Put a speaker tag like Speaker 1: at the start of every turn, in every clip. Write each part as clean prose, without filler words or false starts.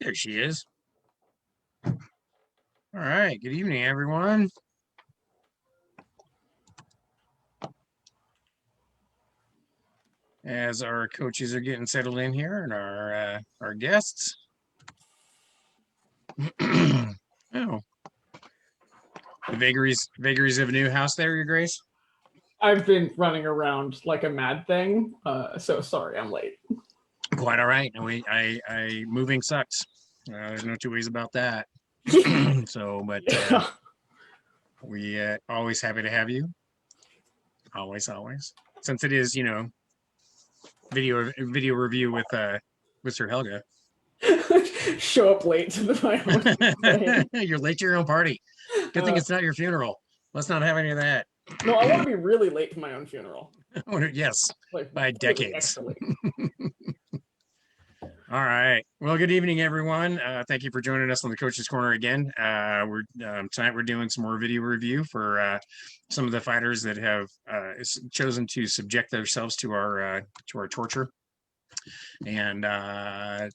Speaker 1: There she is. All right. Good evening, everyone. As our coaches are getting settled in here and our guests. Oh, the vagaries of a new house there, Your Grace.
Speaker 2: I've been running around like a mad thing, so sorry I'm late.
Speaker 1: Quite all right. I moving sucks. There's no two ways about that. So, but we always happy to have you. Always. Since it is, video review with Sir Helga.
Speaker 2: Show up late to my own thing.
Speaker 1: You're late to your own party. Good thing it's not your funeral. Let's not have any of that.
Speaker 2: No, I want to be really late to my own funeral.
Speaker 1: Yes,
Speaker 2: like
Speaker 1: by decades. All right. Well, good evening, everyone. Thank you for joining us on the Coach's Corner again. Tonight we're doing some more video review for some of the fighters that have chosen to subject themselves to our torture. And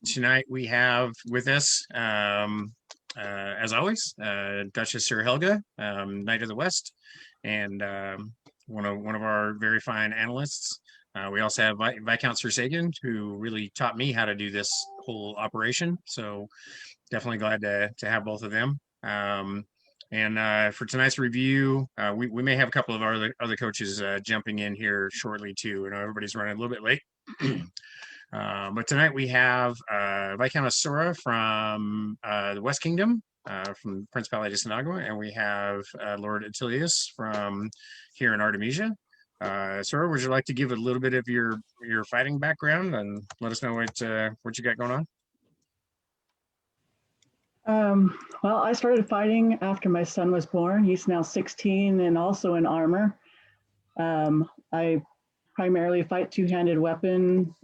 Speaker 1: tonight we have with us, as always, Duchess Sir Helga, Knight of the West, and one of our very fine analysts. We also have Viscount Sir Sagan, who really taught me how to do this whole operation. So definitely glad to have both of them. And for tonight's review, we may have a couple of our other coaches jumping in here shortly too. I know everybody's running a little bit late. But tonight we have Viscountess Sora from the West Kingdom, from Principality of Sinagua, and we have Lord Attilius from here in Artemisia. Sora, would you like to give a little bit of your fighting background and let us know what you got going
Speaker 3: on? Well, I started fighting after my son was born. He's now 16 and also in armor. I primarily fight two-handed weapon,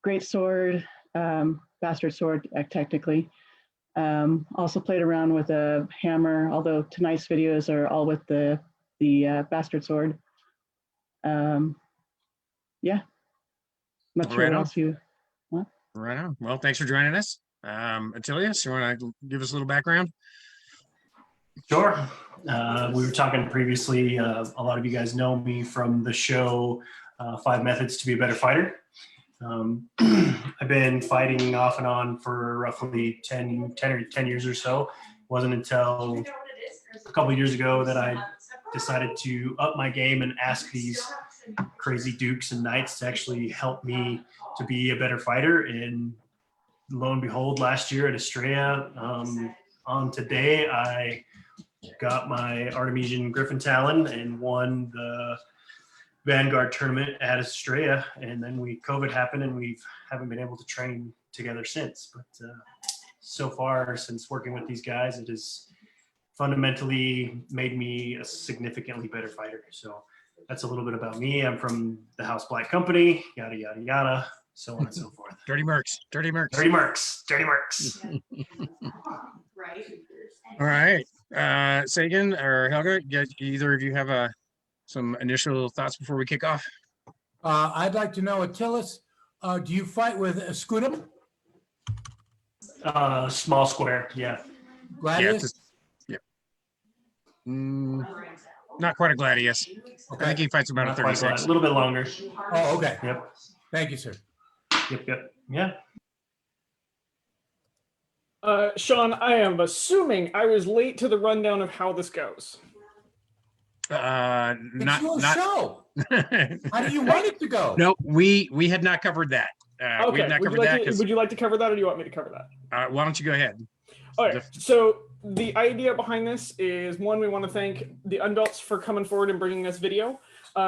Speaker 3: great sword, bastard sword, technically. Also played around with a hammer, although tonight's videos are all with the bastard sword. Yeah. Not sure what else you want.
Speaker 1: Right on. Well, thanks for joining us. Attilius, you want to give us a little background?
Speaker 4: Sure. We were talking previously, a lot of you guys know me from the show 5 Methods to be a Better Fighter. I've been fighting off and on for roughly 10 years or so. It wasn't until a couple of years ago that I decided to up my game and ask these crazy dukes and knights to actually help me to be a better fighter. And lo and behold, last year at Estrella, on today, I got my Artemisian Griffin Talon and won the Vanguard tournament at Estrella. And then COVID happened and we haven't been able to train together since. But so far, since working with these guys, it has fundamentally made me a significantly better fighter. So that's a little bit about me. I'm from the House Black Company, yada, yada, yada, so on and so forth.
Speaker 1: Dirty Mercs.
Speaker 4: Right.
Speaker 1: All right. Sagan or Helga, either of you have some initial thoughts before we kick off?
Speaker 5: I'd like to know, Attilius, do you fight with a scutum?
Speaker 4: Small square, yeah.
Speaker 5: Gladius?
Speaker 1: Not quite a Gladius. Okay. I think he fights about a 36.
Speaker 4: A little bit longer.
Speaker 5: Oh, okay.
Speaker 4: Yep.
Speaker 5: Thank you, sir.
Speaker 4: Yep. Yeah.
Speaker 2: Sean, I am assuming I was late to the rundown of how this goes.
Speaker 5: It's your show. How do you want it to go?
Speaker 1: No, we had not covered that.
Speaker 2: Okay.
Speaker 1: We had not covered that.
Speaker 2: Would you like to cover that, or do you want me to cover that?
Speaker 1: Why don't you go ahead?
Speaker 2: Okay. So the idea behind this is, one, we want to thank the Unbelts for coming forward and bringing us video.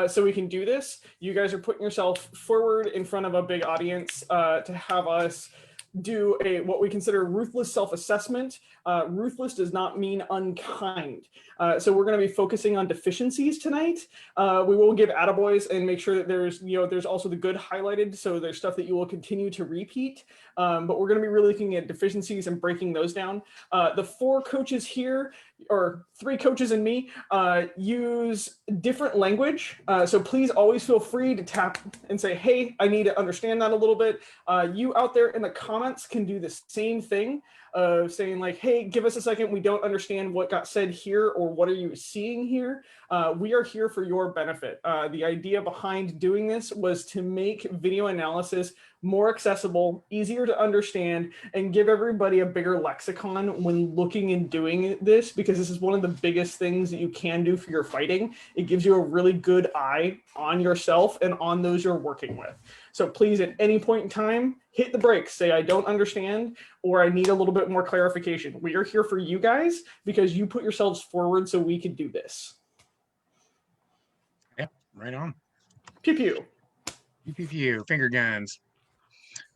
Speaker 2: So we can do this. You guys are putting yourself forward in front of a big audience to have us do what we consider ruthless self-assessment. Ruthless does not mean unkind. So we're going to be focusing on deficiencies tonight. We will give attaboys and make sure that there's also the good highlighted. So there's stuff that you will continue to repeat. But we're going to be really looking at deficiencies and breaking those down. The 4 coaches here, or 3 coaches and me use different language. So please always feel free to tap and say, hey, I need to understand that a little bit. You out there in the comments can do the same thing of saying like, hey, give us a second. We don't understand what got said here, or what are you seeing here? We are here for your benefit. The idea behind doing this was to make video analysis more accessible, easier to understand, and give everybody a bigger lexicon when looking and doing this, because this is one of the biggest things that you can do for your fighting. It gives you a really good eye on yourself and on those you're working with. So please, at any point in time, hit the brakes, say, I don't understand, or I need a little bit more clarification. We are here for you guys because you put yourselves forward so we could do this.
Speaker 1: Yeah, right on.
Speaker 2: Pew pew.
Speaker 1: Pew, pew, pew, finger guns.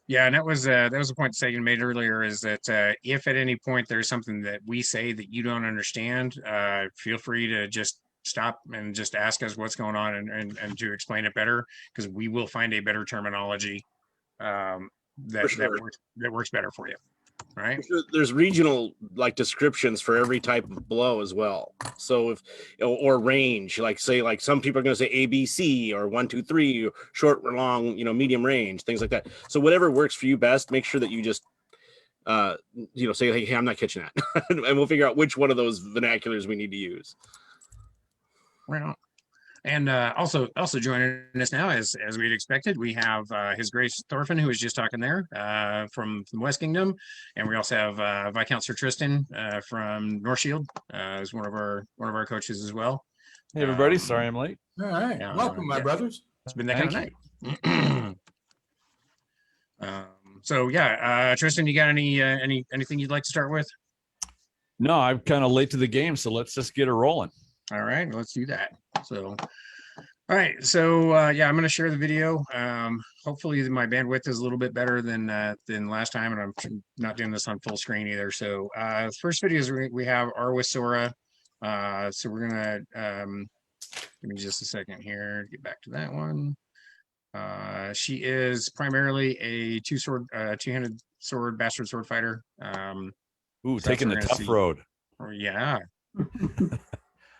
Speaker 1: Yeah, and that was a point Sagan made earlier, is that if at any point there's something that we say that you don't understand, feel free to just stop and just ask us what's going on, and to explain it better, because we will find a better terminology that
Speaker 6: sure.
Speaker 1: that works better for you. Right.
Speaker 6: There's regional like descriptions for every type of blow as well. So if, or range, like say, like some people are going to say ABC or 1, 2, 3, short or long, medium range, things like that. So whatever works for you best, make sure that you just, say, like, hey, I'm not catching that. And we'll figure out which one of those vernaculars we need to use.
Speaker 1: Right on. And also joining us now, as we'd expected, we have His Grace Thorfinn, who was just talking there, from the West Kingdom, and we also have Viscount Sir Tristan from North Shield, as one of our coaches as well.
Speaker 7: Hey everybody, sorry I'm late.
Speaker 5: All right, welcome, my brothers.
Speaker 1: It's been that kind of night. So yeah, Tristan, you got anything you'd like to start with?
Speaker 7: No, I'm kind of late to the game, so let's just get it rolling.
Speaker 1: All right, let's do that. So, all right. So, yeah, I'm going to share the video. Hopefully my bandwidth is a little bit better than last time, and I'm not doing this on full screen either. So, the first videos we have are with Sora. So we're going to, give me just a second here to get back to that one. She is primarily a two-handed sword, bastard sword fighter.
Speaker 7: Ooh,
Speaker 1: so
Speaker 7: taking the tough road.
Speaker 1: Yeah.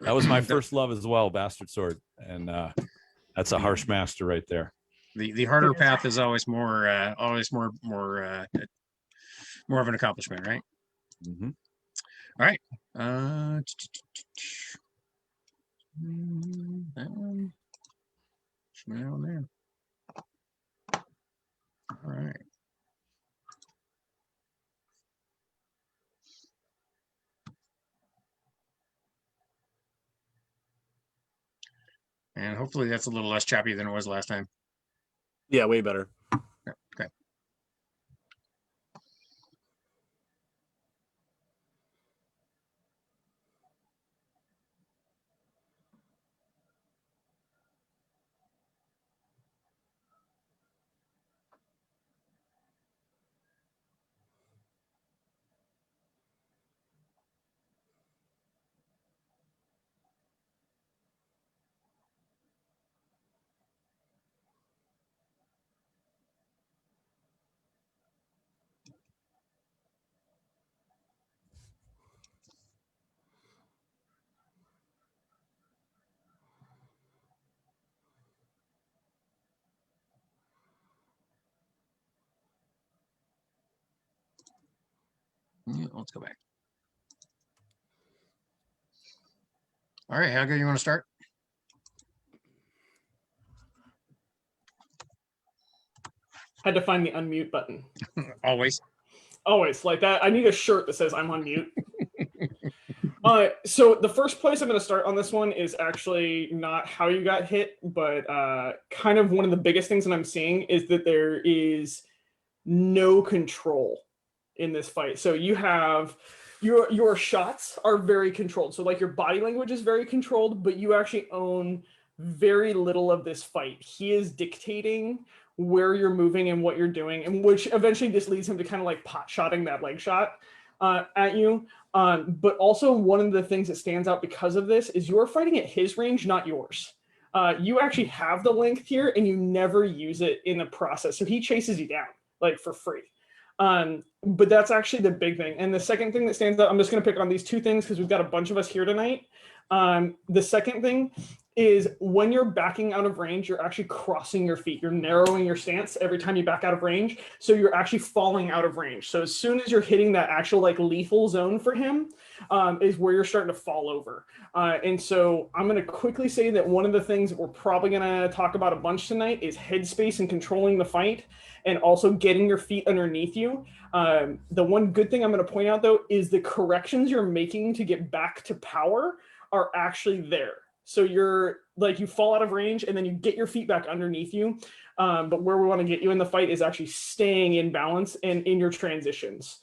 Speaker 7: That was my first love as well, bastard sword, and that's a harsh master right there.
Speaker 1: The harder path is always more more of an accomplishment, right?
Speaker 7: Mm-hmm.
Speaker 1: All right. Down there. All right. And hopefully that's a little less choppy than it was last time.
Speaker 6: Yeah, way better.
Speaker 1: Okay. Yeah, let's go back. All right, Helga, you want to start?
Speaker 2: Had to find the unmute button.
Speaker 1: Always.
Speaker 2: Always like that. I need a shirt that says I'm on mute. So the first place I'm going to start on this one is actually not how you got hit, but kind of one of the biggest things that I'm seeing is that there is no control in this fight. So you have your shots are very controlled. So like your body language is very controlled, but you actually own very little of this fight. He is dictating where you're moving and what you're doing, and which eventually just leads him to kind of like pot shotting that leg shot at you. But also one of the things that stands out because of this is you're fighting at his range, not yours. You actually have the length here and you never use it in the process. So he chases you down like for free. But that's actually the big thing. And the second thing that stands out, I'm just going to pick on these two things because we've got a bunch of us here tonight. The second thing is when you're backing out of range, you're actually crossing your feet. You're narrowing your stance every time you back out of range. So you're actually falling out of range. So as soon as you're hitting that actual like lethal zone for him, is where you're starting to fall over. And so I'm going to quickly say that one of the things that we're probably going to talk about a bunch tonight is headspace and controlling the fight, and also getting your feet underneath you. The one good thing I'm going to point out, though, is the corrections you're making to get back to power are actually there. So you're like, you fall out of range and then you get your feet back underneath you. But where we want to get you in the fight is actually staying in balance and in your transitions.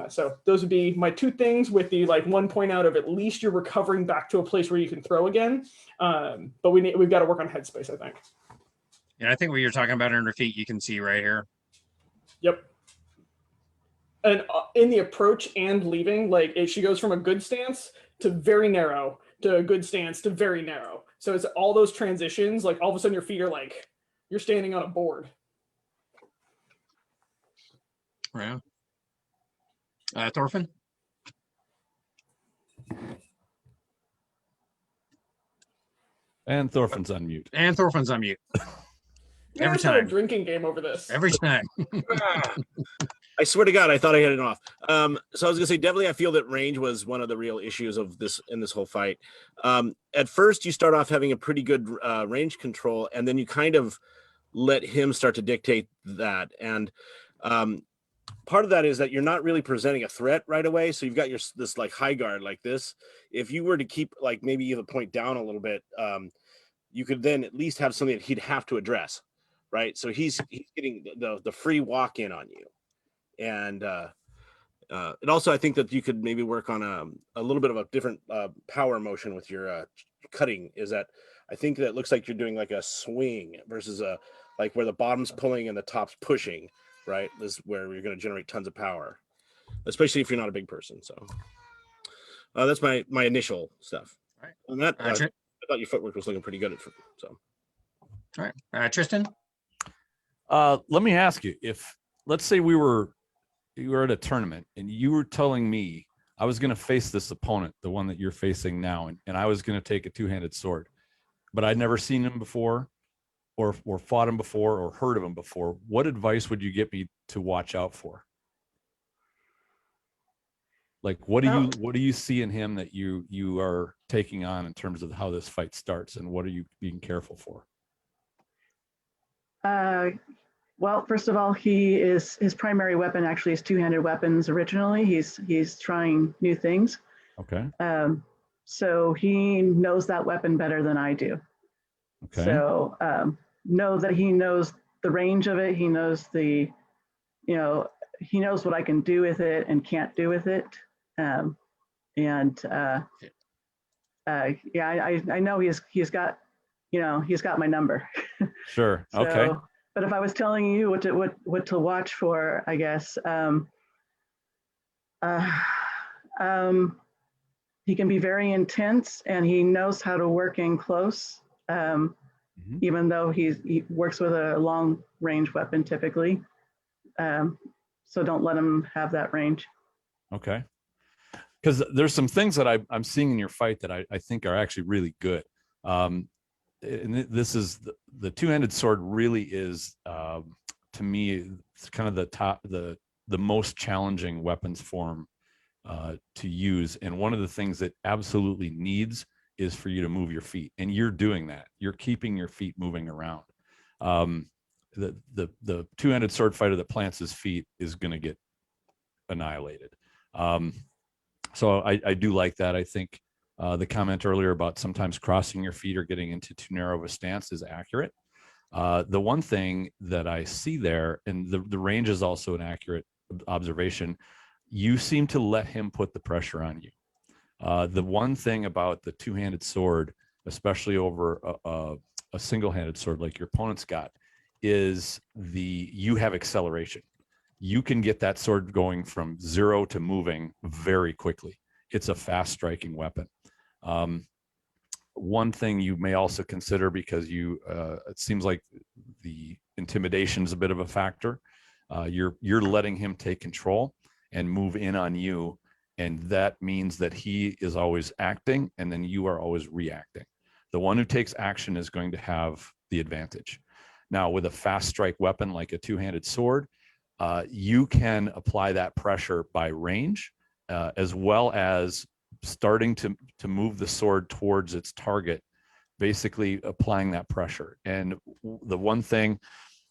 Speaker 2: So those would be my two things, with the like one point out of at least you're recovering back to a place where you can throw again. But we've got to work on headspace, I think.
Speaker 1: Yeah, I think what you're talking about under feet, you can see right here.
Speaker 2: Yep. And in the approach and leaving, like she goes from a good stance to very narrow to a good stance to very narrow. So it's all those transitions, like all of a sudden your feet are like, you're standing on a board.
Speaker 1: Yeah. Thorfinn?
Speaker 7: And Thorfinn's on mute.
Speaker 1: And Thorfinn's on mute. Every
Speaker 2: Let's have a
Speaker 1: time.
Speaker 2: drinking game over this.
Speaker 1: Every time.
Speaker 6: I swear to God, I thought I had it off. So I was gonna say, definitely, I feel that range was one of the real issues of this in this whole fight. At first, you start off having a pretty good range control, and then you kind of let him start to dictate that. And part of that is that you're not really presenting a threat right away. So you've got this like high guard like this. If you were to keep like maybe even point down a little bit, you could then at least have something that he'd have to address, right? So he's getting the free walk in on you. And it also, I think that you could maybe work on a little bit of a different power motion with your cutting. Is that I think that looks like you're doing like a swing versus a like where the bottom's pulling and the top's pushing, right? This is where you're going to generate tons of power, especially if you're not a big person. So that's my initial stuff.
Speaker 1: All right.
Speaker 6: And that I thought your footwork was looking pretty good at so.
Speaker 1: All right. Tristan?
Speaker 7: Let me ask you, if let's say you were at a tournament and you were telling me I was going to face this opponent, the one that you're facing now, and I was going to take a two-handed sword, but I'd never seen him before or fought him before or heard of him before, what advice would you get me to watch out for? Like, what do you see in him that you are taking on in terms of how this fight starts, and what are you being careful for?
Speaker 3: Well, first of all, his primary weapon actually is two-handed weapons originally. He's trying new things.
Speaker 7: Okay.
Speaker 3: So he knows that weapon better than I do.
Speaker 7: Okay.
Speaker 3: So know that he knows the range of it. He knows he knows what I can do with it and can't do with it. I know he's got my number.
Speaker 7: Sure.
Speaker 3: So,
Speaker 7: okay.
Speaker 3: But if I was telling you what to watch for, I guess he can be very intense, and he knows how to work in close, even though he works with a long range weapon typically. So don't let him have that range.
Speaker 7: Okay. Because there's some things that I'm seeing in your fight that I think are actually really good. And this is the two-handed sword really is, to me, it's kind of the most challenging weapons form to use. And one of the things that absolutely needs is for you to move your feet. And you're doing that. You're keeping your feet moving around. The two-handed sword fighter that plants his feet is going to get annihilated. So I do like that. I think the comment earlier about sometimes crossing your feet or getting into too narrow of a stance is accurate. The one thing that I see there, and the range is also an accurate observation, you seem to let him put the pressure on you. The one thing about the two-handed sword, especially over a single-handed sword like your opponent's got, is you have acceleration. You can get that sword going from zero to moving very quickly. It's a fast striking weapon. One thing you may also consider, because it seems like the intimidation is a bit of a factor. You're letting him take control. and move in on you. And that means that he is always acting and then you are always reacting. The one who takes action is going to have the advantage. Now, with a fast strike weapon like a two-handed sword, you can apply that pressure by range, as well as starting to move the sword towards its target, basically applying that pressure. And the one thing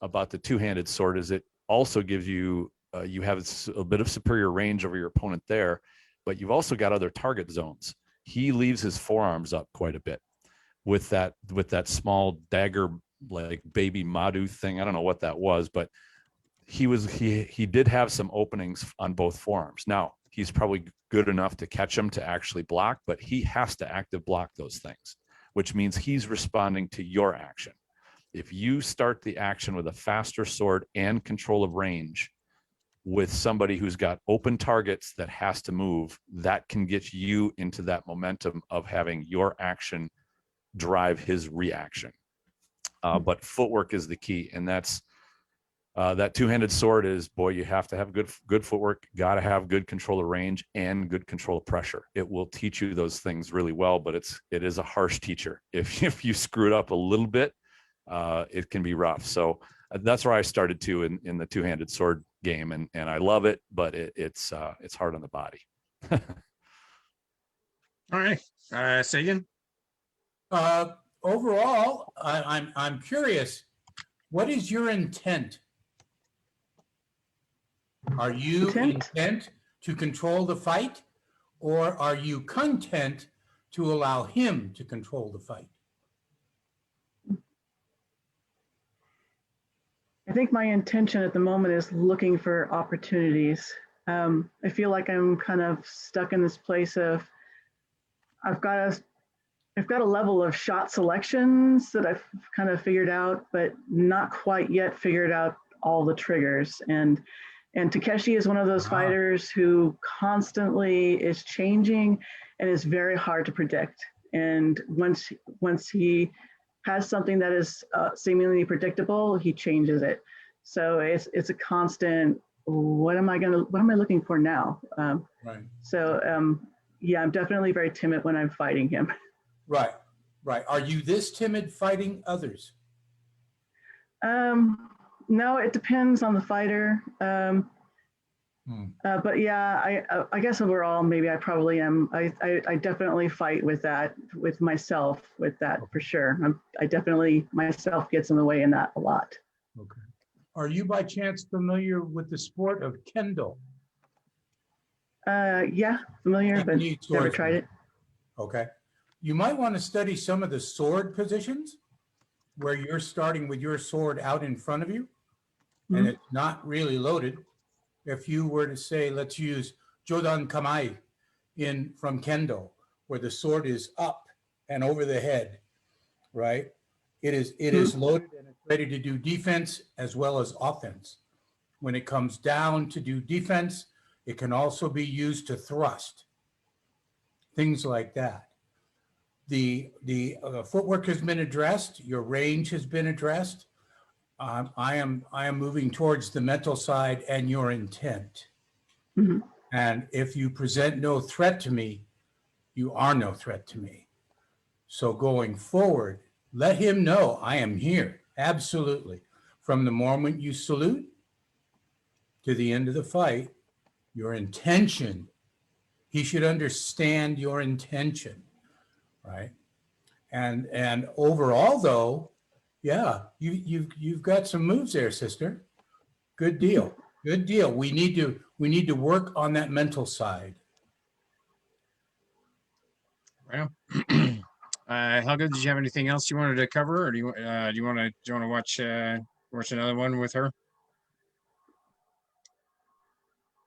Speaker 7: about the two-handed sword is it also gives you, you have a bit of superior range over your opponent there, but you've also got other target zones. He leaves his forearms up quite a bit with that small dagger, like baby Madhu thing. I don't know what that was, but he did have some openings on both forearms. Now, he's probably good enough to catch him to actually block, but he has to active block those things, which means he's responding to your action. If you start the action with a faster sword and control of range with somebody who's got open targets that has to move, that can get you into that momentum of having your action drive his reaction. But footwork is the key, and that's that two-handed sword is, boy, you have to have good footwork, got to have good control of range and good control of pressure. It will teach you those things really well, but it is a harsh teacher. If you screw it up a little bit, it can be rough. So that's where I started to in the two-handed sword game, and I love it, but it's hard on the body.
Speaker 1: All right, Sagan.
Speaker 5: Overall, I'm curious. What is your intent? Are you intent to control the fight, or are you content to allow him to control the fight?
Speaker 3: I think my intention at the moment is looking for opportunities. I feel like I'm kind of stuck in this place of I've got a level of shot selections that I've kind of figured out, but not quite yet figured out all the triggers. And Takeshi is one of those fighters who constantly is changing and is very hard to predict. And once he has something that is seemingly predictable, he changes it. So it's a constant. What am I looking for now?
Speaker 5: Right.
Speaker 3: So yeah, I'm definitely very timid when I'm fighting him.
Speaker 5: Right. Are you this timid fighting others?
Speaker 3: No, it depends on the fighter. But yeah, I guess overall, maybe I probably am. I definitely fight with myself with that for sure. I definitely, myself gets in the way in that a lot.
Speaker 5: Okay. Are you by chance familiar with the sport of kendo?
Speaker 3: Yeah, familiar, but never tried it.
Speaker 5: Okay. You might want to study some of the sword positions where you're starting with your sword out in front of you and it's not really loaded. If you were to say, let's use Jodan Kamai from Kendo, where the sword is up and over the head, right? It is loaded and it's ready to do defense as well as offense. When it comes down to do defense, it can also be used to thrust, things like that. The footwork has been addressed. Your range has been addressed. I am moving towards the mental side and your intent.
Speaker 3: Mm-hmm.
Speaker 5: And if you present no threat to me, you are no threat to me. So going forward, let him know I am here. Absolutely. From the moment you salute to the end of the fight, your intention, he should understand your intention, right? And overall though, yeah, you've got some moves there, sister. Good deal. Good deal. We need to work on that mental side.
Speaker 1: Well, Helga, did you have anything else you wanted to cover, or do you want to watch another one with her?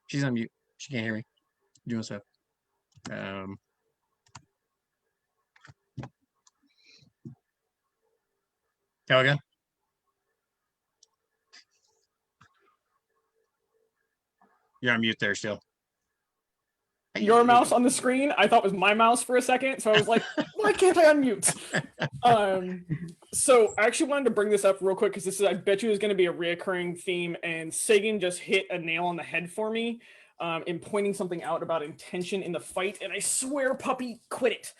Speaker 1: She's on mute. She can't hear me. Doing stuff. Helga. You're on mute there still.
Speaker 2: Your mouse on the screen, I thought was my mouse for a second, so I was like, why can't I unmute? So I actually wanted to bring this up real quick because I bet you is going to be a reoccurring theme, and Sagan just hit a nail on the head for me. in pointing something out about intention in the fight. And I swear, puppy, quit it.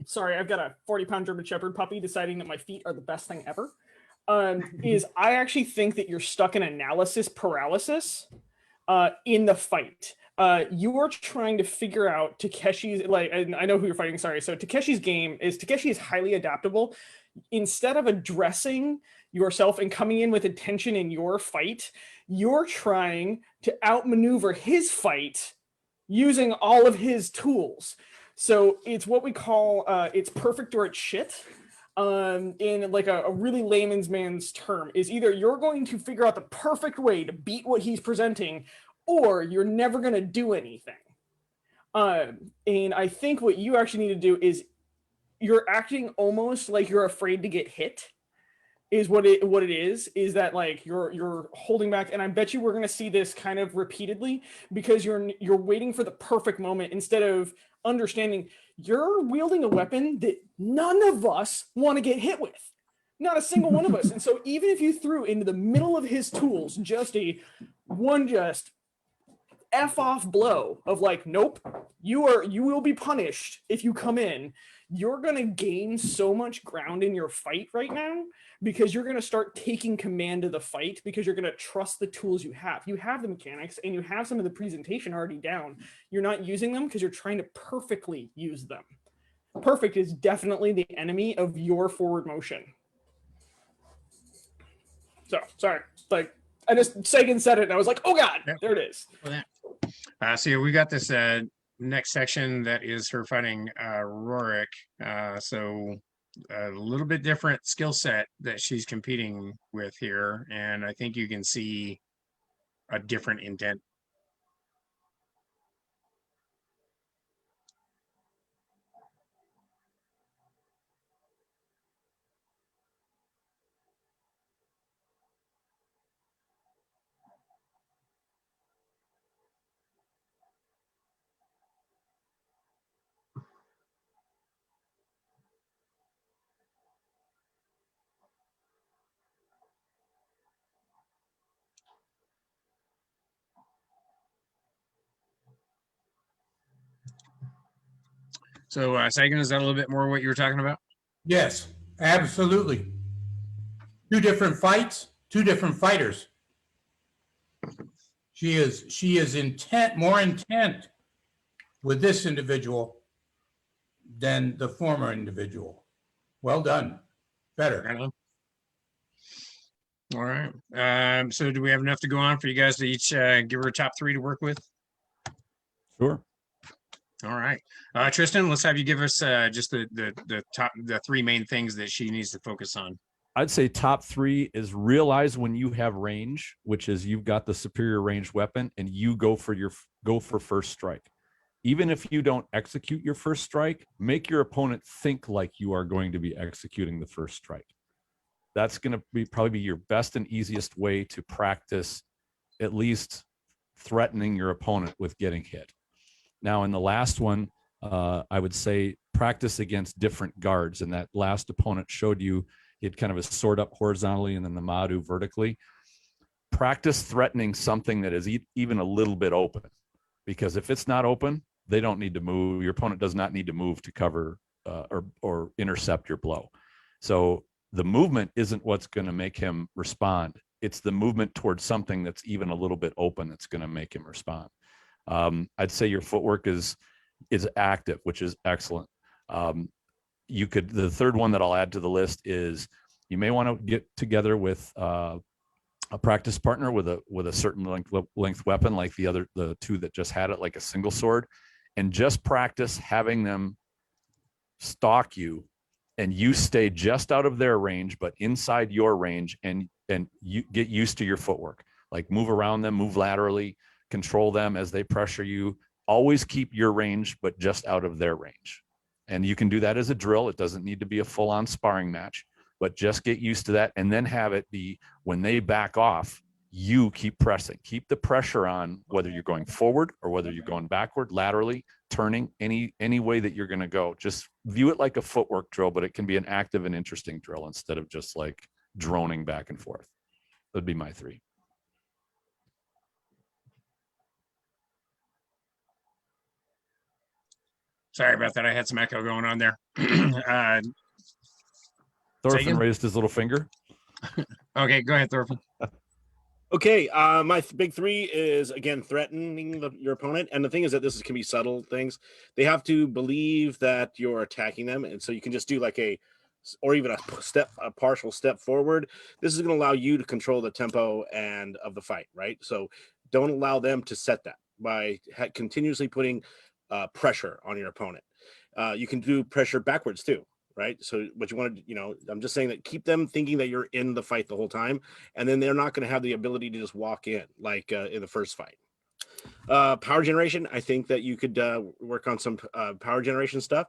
Speaker 2: Sorry, I've got a 40-pound German Shepherd puppy deciding that my feet are the best thing ever. Is I actually think that you're stuck in analysis paralysis in the fight. You are trying to figure out Takeshi's, like, and I know who you're fighting, sorry. So Takeshi's game is, Takeshi is highly adaptable. Instead of addressing yourself and coming in with attention in your fight, you're trying to outmaneuver his fight using all of his tools. So it's what we call, it's perfect or it's shit. In like a really layman's man's term, is either you're going to figure out the perfect way to beat what he's presenting, or you're never going to do anything. And I think what you actually need to do is you're acting almost like you're afraid to get hit. Is what it is that like you're holding back, and I bet you we're going to see this kind of repeatedly because you're waiting for the perfect moment instead of understanding you're wielding a weapon that none of us want to get hit with. Not a single one of us. And so even if you threw into the middle of his tools just F off blow of like, nope, you will be punished if you come in, you're going to gain so much ground in your fight right now because you're going to start taking command of the fight because you're going to trust the tools you have. You have the mechanics and you have some of the presentation already down. You're not using them because you're trying to perfectly use them. Perfect is definitely the enemy of your forward motion. So, sorry. Like, I just Sagan said it and I was like, oh God, yep. There it is.
Speaker 1: So yeah, we got this next section that is her fighting Rorik. So a little bit different skill set that she's competing with here. And I think you can see a different intent. So, Sagan, is that a little bit more what you were talking about?
Speaker 5: Yes, absolutely. Two different fights, two different fighters. She is more intent with this individual than the former individual. Well done. Better.
Speaker 1: All right. So do we have enough to go on for you guys to each give her a top 3 to work with?
Speaker 7: Sure.
Speaker 1: All right. Tristan, let's have you give us just the 3 main things that she needs to focus on.
Speaker 7: I'd say top 3 is realize when you have range, which is you've got the superior range weapon and you go for first strike. Even if you don't execute your first strike, make your opponent think like you are going to be executing the first strike. That's going to probably be your best and easiest way to practice at least threatening your opponent with getting hit. Now, in the last one, I would say practice against different guards. And that last opponent showed you he had kind of a sword up horizontally and then the Madu vertically. Practice threatening something that is even a little bit open, because if it's not open, they don't need to move. Your opponent does not need to move to cover or intercept your blow. So the movement isn't what's going to make him respond. It's the movement towards something that's even a little bit open that's going to make him respond. I'd say your footwork is active, which is excellent. The third one that I'll add to the list is you may want to get together with a practice partner with a certain length weapon, like the 2 that just had it, like a single sword, and just practice having them stalk you and you stay just out of their range, but inside your range, and you get used to your footwork, like move around them, move laterally, control them as they pressure you. Always keep your range, but just out of their range. And you can do that as a drill. It doesn't need to be a full-on sparring match, but just get used to that and then have it be when they back off, you keep pressing. Keep the pressure on, whether you're going forward or whether you're going backward, laterally, turning, any way that you're going to go. Just view it like a footwork drill, but it can be an active and interesting drill instead of just like droning back and forth. That'd be my 3.
Speaker 1: Sorry about that. I had some echo going on there.
Speaker 7: Thorfinn
Speaker 1: again?
Speaker 7: raised his little finger.
Speaker 1: Okay, go ahead, Thorfinn.
Speaker 6: Okay, my big three is again threatening your opponent, and the thing is that can be subtle things. They have to believe that you're attacking them, and so you can just do like or even a partial step forward. This is going to allow you to control the tempo and of the fight, right? So don't allow them to set that by continuously putting pressure on your opponent. You can do pressure backwards too, right? So what you want to, I'm just saying that keep them thinking that you're in the fight the whole time, and then they're not going to have the ability to just walk in like in the first fight. Power generation, I think that you could work on some power generation stuff.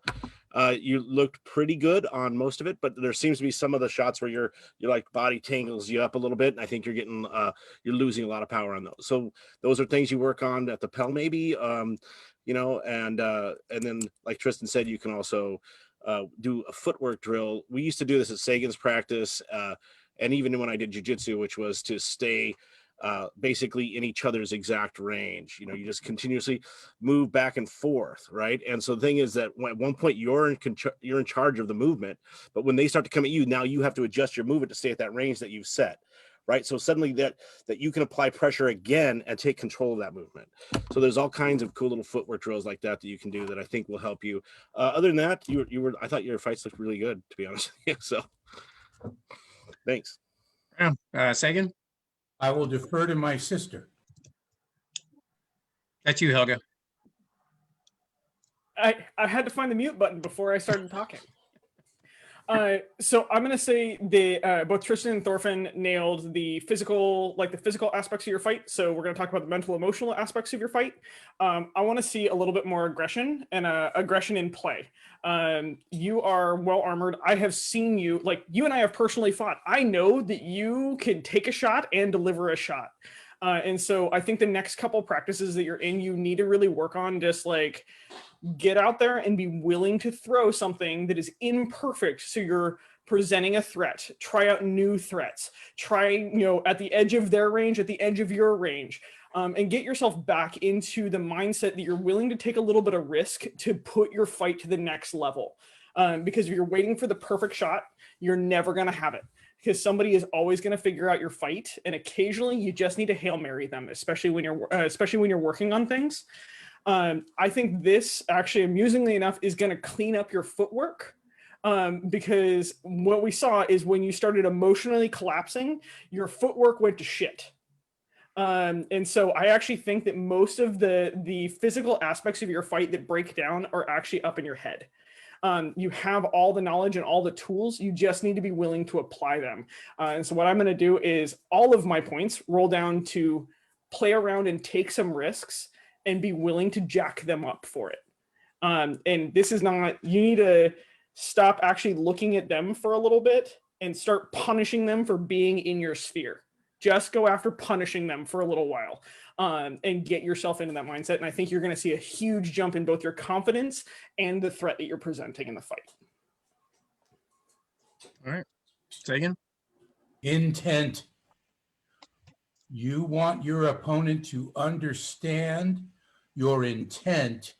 Speaker 6: You looked pretty good on most of it, but there seems to be some of the shots where your like body tangles you up a little bit, and I think you're getting you're losing a lot of power on those. So those are things you work on at the Pel maybe, and then like Tristan said, you can also do a footwork drill. We used to do this at Sagan's practice, and even when I did jujitsu, which was to stay basically in each other's exact range. You just continuously move back and forth, right? And so the thing is that at one point you're in charge of the movement, but when they start to come at you, now you have to adjust your movement to stay at that range that you've set, right? So suddenly that you can apply pressure again and take control of that movement. So there's all kinds of cool little footwork drills like that you can do that I think will help you. Other than that, I thought your fights looked really good, to be honest with you. So thanks.
Speaker 1: Sagan?
Speaker 5: I will defer to my sister.
Speaker 1: That's you, Helga.
Speaker 2: I had to find the mute button before I started talking. So I'm going to say both Tristan and Thorfinn nailed the physical aspects of your fight. So we're going to talk about the mental, emotional aspects of your fight. I want to see a little bit more aggression and aggression in play. You are well armored. I have seen you, like you and I have personally fought. I know that you can take a shot and deliver a shot. And so I think the next couple practices that you're in, you need to really work on just like get out there and be willing to throw something that is imperfect. So you're presenting a threat, try out new threats, try, at the edge of their range, at the edge of your range, and get yourself back into the mindset that you're willing to take a little bit of risk to put your fight to the next level. Because if you're waiting for the perfect shot, you're never going to have it. Because somebody is always going to figure out your fight, and occasionally you just need to Hail Mary them, especially when you're working on things. I think this actually, amusingly enough, is going to clean up your footwork, because what we saw is when you started emotionally collapsing, your footwork went to shit. And so I actually think that most of the physical aspects of your fight that break down are actually up in your head. You have all the knowledge and all the tools. You just need to be willing to apply them. And so what I'm going to do is all of my points roll down to play around and take some risks and be willing to jack them up for it. And this is not, you need to stop actually looking at them for a little bit and start punishing them for being in your sphere. Just go after punishing them for a little while, and get yourself into that mindset. And I think you're going to see a huge jump in both your confidence and the threat that you're presenting in the fight.
Speaker 1: All right. Sagan?
Speaker 5: Intent. You want your opponent to understand your intent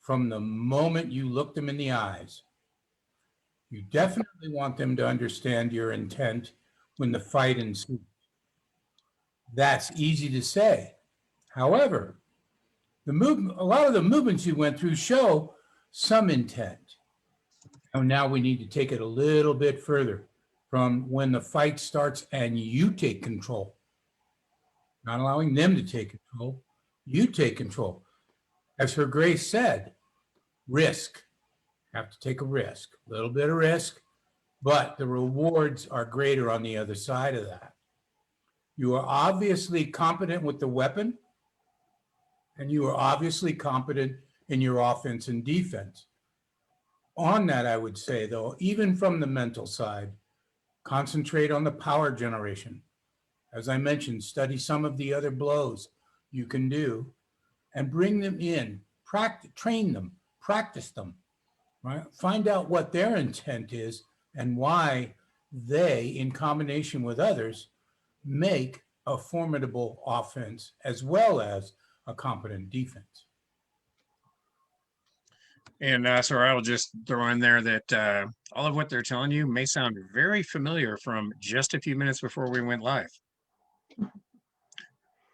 Speaker 5: from the moment you look them in the eyes. You definitely want them to understand your intent when the fight ensues. That's easy to say. However, a lot of the movements you went through show some intent. And now we need to take it a little bit further from when the fight starts and you take control. Not allowing them to take control, you take control. As Her Grace said, risk. Have to take a risk, a little bit of risk, but the rewards are greater on the other side of that. You are obviously competent with the weapon, and you are obviously competent in your offense and defense. On that, I would say, though, even from the mental side, concentrate on the power generation. As I mentioned, study some of the other blows you can do and bring them in, train them, practice them, right? Find out what their intent is and why they, in combination with others, make a formidable offense as well as a competent defense.
Speaker 1: And so I will just throw in there that all of what they're telling you may sound very familiar from just a few minutes before we went live.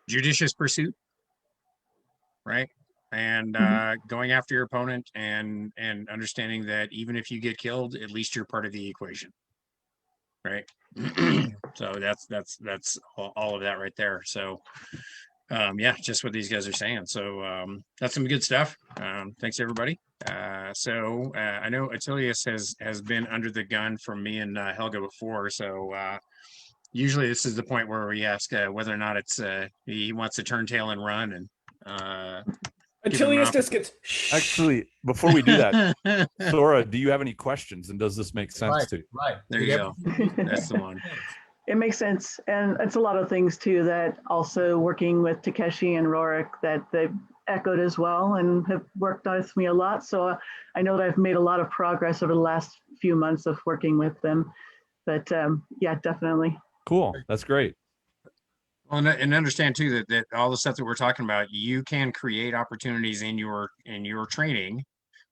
Speaker 1: Judicious pursuit, right? And going after your opponent and understanding that even if you get killed, at least you're part of the equation, right? So that's all of that right there. So yeah, just what these guys are saying. So that's some good stuff. Thanks everybody. So I know Attilius has been under the gun from me and Helga before. So usually this is the point where we ask whether or not it's he wants to turn tail and run and give him an
Speaker 2: Attilius just gets
Speaker 7: Actually, before we do that, Sora, do you have any questions? And does this make sense to you?
Speaker 5: Right.
Speaker 1: There you go. That's the one.
Speaker 3: It makes sense. And it's a lot of things too that also working with Takeshi and Rorik that they've echoed as well and have worked with me a lot. So I know that I've made a lot of progress over the last few months of working with them. But yeah, definitely.
Speaker 7: Cool. That's great.
Speaker 1: Well, and understand too that all the stuff that we're talking about, you can create opportunities in your training.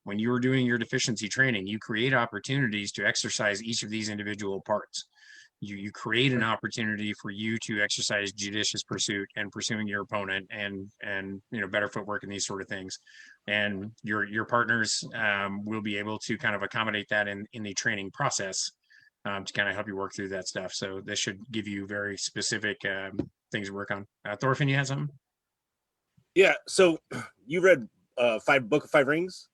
Speaker 1: When you are doing your deficiency training, you create opportunities to exercise each of these individual parts. You create an opportunity for you to exercise judicious pursuit and pursuing your opponent and better footwork and these sort of things. And your partners will be able to kind of accommodate that in the training process to kind of help you work through that stuff. So this should give you very specific things to work on. Thorfinn, you had something?
Speaker 6: Yeah. So you read Book of Five Rings?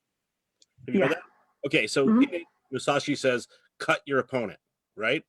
Speaker 6: Have you read
Speaker 3: Yeah.
Speaker 6: that? Okay. So Musashi says, cut your opponent, right?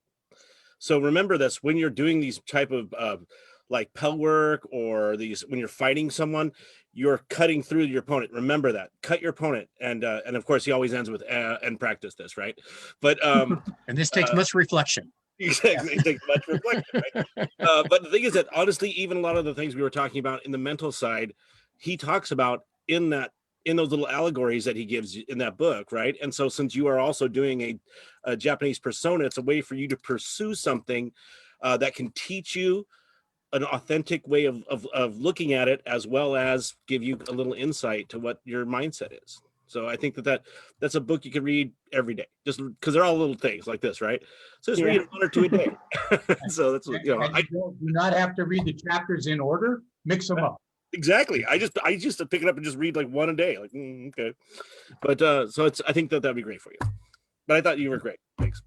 Speaker 6: So remember this when you're doing these type of like pel work or these when you're fighting someone, you're cutting through your opponent. Remember that. Cut your opponent. And of course he always ends with and practice this, right? But
Speaker 1: and this takes much reflection.
Speaker 6: Exactly. It takes much reflection, right? But the thing is that honestly, even a lot of the things we were talking about in the mental side, he talks about in those little allegories that he gives in that book, right? And so since you are also doing a Japanese persona, it's a way for you to pursue something that can teach you an authentic way of looking at it, as well as give you a little insight to what your mindset is. So I think that's a book you can read every day, just because they're all little things like this, right? So just read one or two a day. So that's what,
Speaker 5: And you do not have to read the chapters in order. Mix them up.
Speaker 6: Exactly. I just pick it up and just read like one a day. Like, okay. But so I think that'd be great for you. But I thought you were great. Thanks.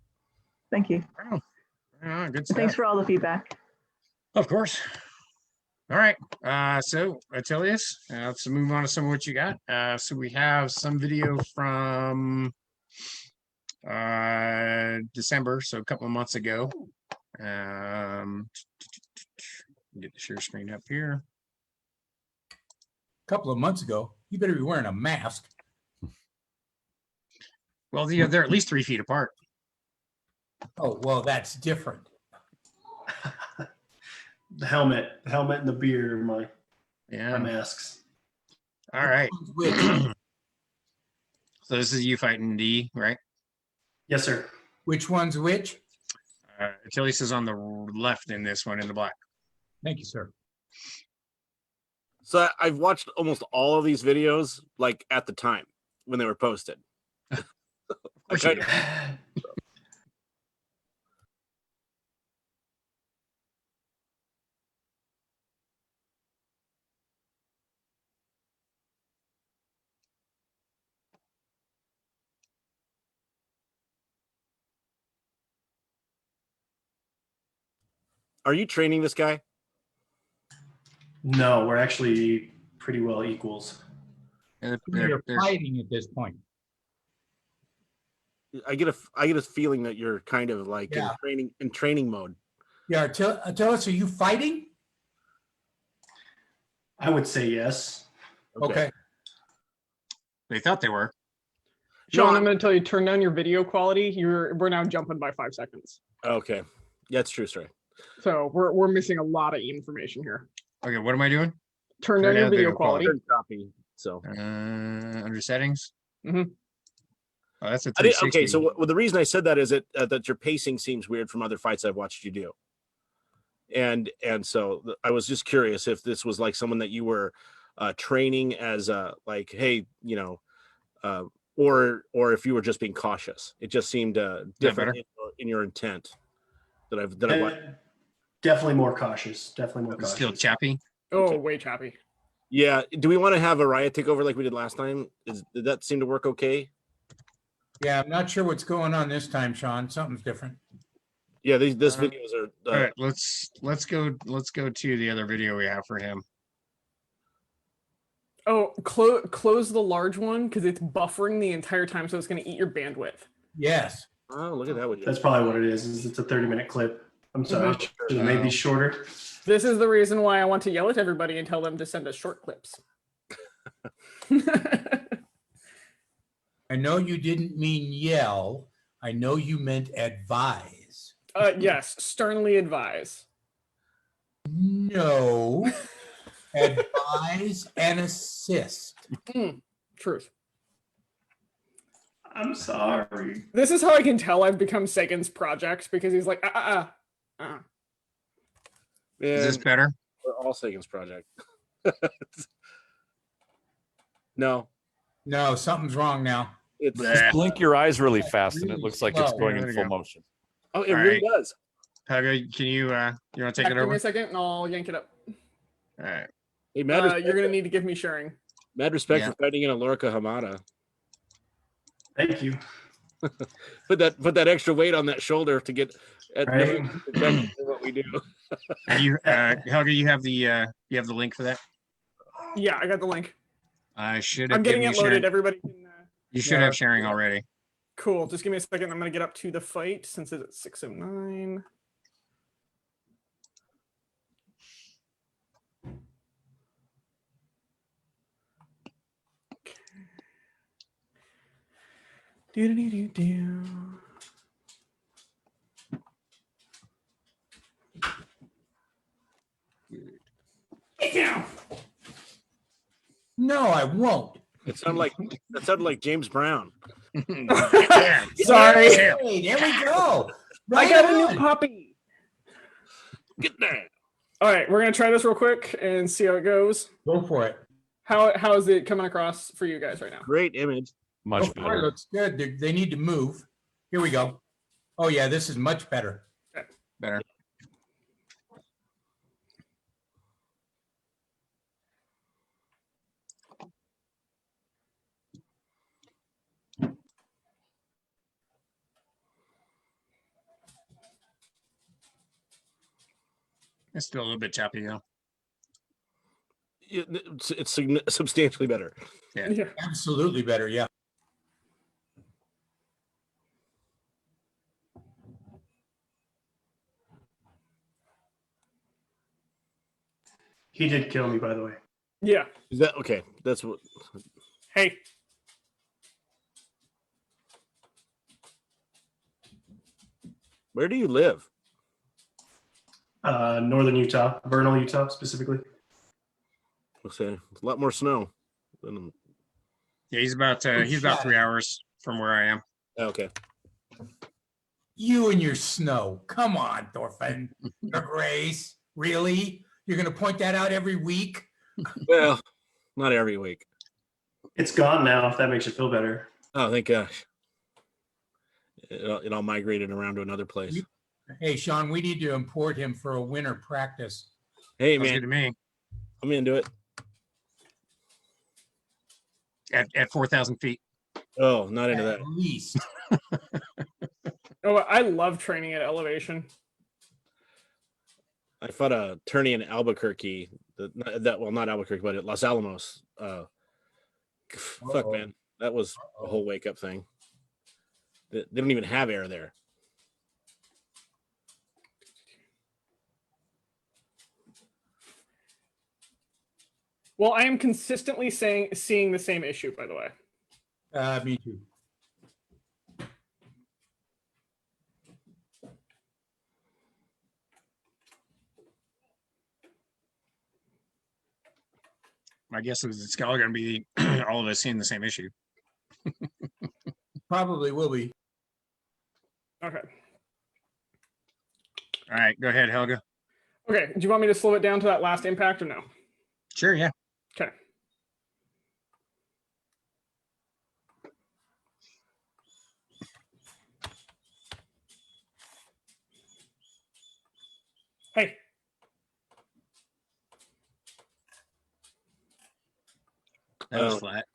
Speaker 3: Thank you.
Speaker 1: Oh, good stuff.
Speaker 3: Thanks for all the feedback.
Speaker 1: Of course. All right. So Attilius, let's move on to some of what you got. So we have some video from December, so a couple of months ago. Get the share screen up here.
Speaker 5: A couple of months ago, you better be wearing a mask.
Speaker 1: Well, they're at least 3 feet apart.
Speaker 5: Oh, well, that's different.
Speaker 4: The helmet and the beard are my
Speaker 1: Yeah.
Speaker 4: masks.
Speaker 1: All right.
Speaker 5: Which?
Speaker 1: So this is you fighting D, right?
Speaker 4: Yes, sir.
Speaker 5: Which one's which?
Speaker 1: Attilius is on the left in this one in the black.
Speaker 5: Thank you, sir.
Speaker 6: So I've watched almost all of these videos like at the time when they were posted. Okay. Are you training this guy?
Speaker 4: No, we're actually pretty well equals.
Speaker 5: You're fighting at this point.
Speaker 6: I get a feeling that you're kind of like in training mode.
Speaker 5: Yeah, tell us, are you fighting?
Speaker 4: I would say yes.
Speaker 5: Okay.
Speaker 1: They thought they were.
Speaker 2: Sean, I'm going to tell you, turn down your video quality. We're now jumping by 5 seconds.
Speaker 6: Okay. Yeah, it's true, sorry.
Speaker 2: So we're missing a lot of information here.
Speaker 1: Okay, what am I doing?
Speaker 2: Turn down your video quality.
Speaker 6: Copy. So
Speaker 1: Under settings.
Speaker 2: Mhm.
Speaker 1: Oh, that's a 360.
Speaker 6: okay. So the reason I said that is that your pacing seems weird from other fights I've watched you do, and so I was just curious if this was like someone that you were training as like, hey, or if you were just being cautious. It just seemed different
Speaker 1: better?
Speaker 6: in your intent that I've
Speaker 4: Definitely more cautious. Definitely more cautious.
Speaker 1: Still chappy.
Speaker 2: Oh,
Speaker 6: Okay.
Speaker 2: way choppy.
Speaker 6: Yeah. Do we want to have a riot take over like we did last time? Did that seem to work okay?
Speaker 5: Yeah, I'm not sure what's going on this time, Sean. Something's different.
Speaker 6: Yeah, this videos are.
Speaker 1: All right, let's go to the other video we have for him.
Speaker 2: Oh, close the large one because it's buffering the entire time, so it's going to eat your bandwidth.
Speaker 5: Yes.
Speaker 6: Oh, look at that!
Speaker 4: That's probably what it is it's a 30-minute clip. I'm sorry.
Speaker 2: Mhm.
Speaker 4: Maybe shorter.
Speaker 2: This is the reason why I want to yell at everybody and tell them to send us short clips.
Speaker 5: I know you didn't mean yell. I know you meant advise.
Speaker 2: Yes, sternly advise.
Speaker 5: No. Advise and assist.
Speaker 2: Truth.
Speaker 4: I'm sorry.
Speaker 2: This is how I can tell I've become Sagan's project because he's like,
Speaker 6: Man,
Speaker 1: Is this better?
Speaker 6: we're all Sagan's project. No,
Speaker 5: No, something's wrong now.
Speaker 6: it's
Speaker 1: Bleh.
Speaker 7: Blink your eyes really fast, and it
Speaker 5: Really
Speaker 7: looks like it's
Speaker 5: slow.
Speaker 7: going
Speaker 1: Yeah,
Speaker 7: in
Speaker 1: there
Speaker 7: full
Speaker 1: you go.
Speaker 7: motion.
Speaker 6: it
Speaker 1: All
Speaker 6: really does.
Speaker 1: Helga, can you want to take it
Speaker 2: give me
Speaker 1: over?
Speaker 2: a second and I'll yank it up.
Speaker 1: All right.
Speaker 6: Hey, mad respect,
Speaker 2: You're going to need to give me sharing.
Speaker 6: mad respect
Speaker 1: Yeah.
Speaker 6: for fighting in a Lorica Hamada.
Speaker 4: Thank you.
Speaker 6: Put that extra weight on that shoulder to get at
Speaker 4: Right.
Speaker 6: what we do.
Speaker 1: And you, Helga, you have the link for that.
Speaker 2: Yeah, I got the link.
Speaker 1: I should have
Speaker 2: I'm getting
Speaker 1: given
Speaker 2: it
Speaker 1: you
Speaker 2: loaded.
Speaker 1: sharing.
Speaker 2: Everybody can.
Speaker 1: You should have sharing already.
Speaker 2: Cool. Just give me a second. I'm going to get up to the fight since it's at 6:09. Do.
Speaker 5: No, I won't.
Speaker 6: That sounded like James Brown.
Speaker 2: Sorry.
Speaker 5: Hey, there we go.
Speaker 2: I got a
Speaker 5: Right
Speaker 2: new
Speaker 5: on.
Speaker 2: puppy.
Speaker 6: Get there.
Speaker 2: All right, we're gonna try this real quick and see how it goes.
Speaker 5: Go for it.
Speaker 2: How is it coming across for you guys right now?
Speaker 6: Great image.
Speaker 7: Much
Speaker 5: Go for it.
Speaker 7: better.
Speaker 5: Looks good. They need to move. Here we go. Oh yeah, this is much better.
Speaker 1: Better. It's still a little bit choppy though.
Speaker 6: It's substantially better.
Speaker 1: Yeah.
Speaker 5: Absolutely better. Yeah.
Speaker 4: He did kill me, by the way.
Speaker 2: Yeah.
Speaker 6: Is that okay? That's what.
Speaker 2: Hey.
Speaker 6: Where do you live?
Speaker 4: Northern Utah, Vernal, Utah, specifically.
Speaker 6: Let's say it's a lot more snow. Than,
Speaker 1: Yeah, he's about 3 hours from where I am.
Speaker 6: okay.
Speaker 5: You and your snow. Come on, Thorfinn. Your grace. Really? You're going to point that out every week?
Speaker 6: Well, not every week.
Speaker 4: It's gone now, if that makes you feel better.
Speaker 6: Oh, thank gosh. It all migrated around to another place.
Speaker 5: Hey, Sean, we need to import him for a winter practice.
Speaker 6: Hey,
Speaker 1: Sounds good
Speaker 6: man,
Speaker 1: to me.
Speaker 6: I'm into it.
Speaker 1: At 4,000 feet.
Speaker 6: Oh, not into
Speaker 5: At
Speaker 6: that.
Speaker 5: least.
Speaker 2: Oh, I love training at elevation.
Speaker 6: I fought a tourney in Albuquerque. Not Albuquerque, but at Los Alamos. Fuck,
Speaker 5: Uh-oh.
Speaker 6: man, that was a whole wake up thing. They don't even have air there.
Speaker 2: Well, I am consistently seeing the same issue, by the way.
Speaker 5: Me too.
Speaker 1: My guess is it's all going to be all of us seeing the same issue.
Speaker 5: Probably will be.
Speaker 2: Okay.
Speaker 1: All right, go ahead, Helga.
Speaker 2: Okay. Do you want me to slow it down to that last impact or no?
Speaker 1: Sure, yeah.
Speaker 2: Okay. Hey.
Speaker 1: That was
Speaker 6: Oh.
Speaker 1: flat.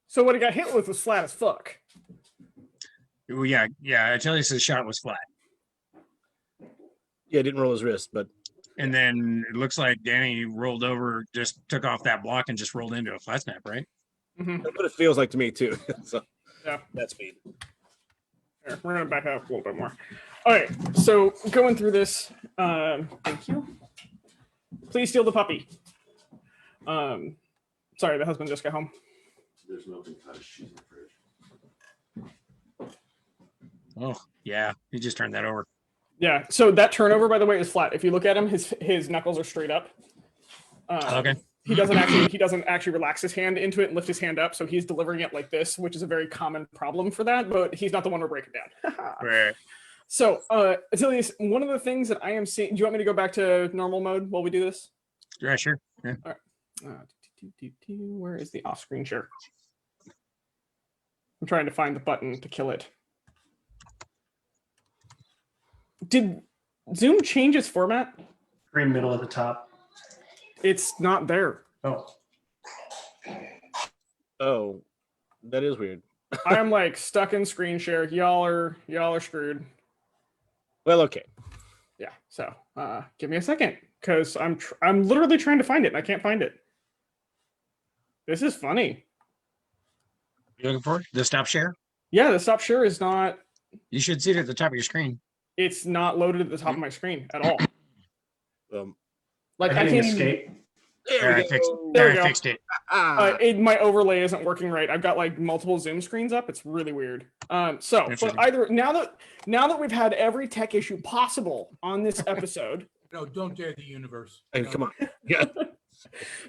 Speaker 2: So what he got hit with was flat as fuck.
Speaker 1: Well, yeah, Achilles' shot was flat.
Speaker 6: Yeah, didn't roll his wrist, but
Speaker 1: And then it looks like Danny rolled over, just took off that block and just rolled into a flat snap, right?
Speaker 2: Mm-hmm.
Speaker 6: that's what it feels like to me too. So
Speaker 2: Yeah.
Speaker 6: that's speed.
Speaker 2: Here, we're gonna back up a little bit more. All right, so going through this, thank you. Please steal the puppy. Sorry, the husband just got home.
Speaker 8: There's milk and cottage cheese in the fridge.
Speaker 1: Oh, yeah. He just turned that over.
Speaker 2: Yeah, so that turnover, by the way, is flat. If you look at him, his knuckles are straight up.
Speaker 1: Okay.
Speaker 2: He doesn't actually relax his hand into it and lift his hand up, so he's delivering it like this, which is a very common problem for that. But he's not the one to break it down.
Speaker 1: Right.
Speaker 2: So, Achilles, one of the things that I am seeing. Do you want me to go back to normal mode while we do this?
Speaker 1: Yeah, sure. Yeah.
Speaker 2: All right. Where is the off-screen share? I'm trying to find the button to kill it. Did Zoom change its format?
Speaker 4: Green middle at the top.
Speaker 2: It's not there.
Speaker 4: Oh,
Speaker 6: Oh, that is weird.
Speaker 2: I am like stuck in screen share. Y'all are screwed.
Speaker 6: Well, okay.
Speaker 2: Yeah. So give me a second, because I'm literally trying to find it and I can't find it. This is funny.
Speaker 1: You looking for it? The stop share?
Speaker 2: Yeah, the stop share is not.
Speaker 1: You should see it at the top of your screen.
Speaker 2: It's not loaded at the top of my screen at all. Like I
Speaker 4: hitting
Speaker 2: can't.
Speaker 4: escape.
Speaker 1: There, I fixed it.
Speaker 2: There
Speaker 1: There,
Speaker 2: we
Speaker 1: I
Speaker 2: go.
Speaker 1: fixed it.
Speaker 2: My overlay isn't working right. I've got like multiple Zoom screens up. It's really weird. But
Speaker 1: Interesting.
Speaker 2: either now that we've had every tech issue possible on this episode.
Speaker 5: No, don't dare the universe.
Speaker 6: Hey,
Speaker 5: No.
Speaker 6: come on. Yeah.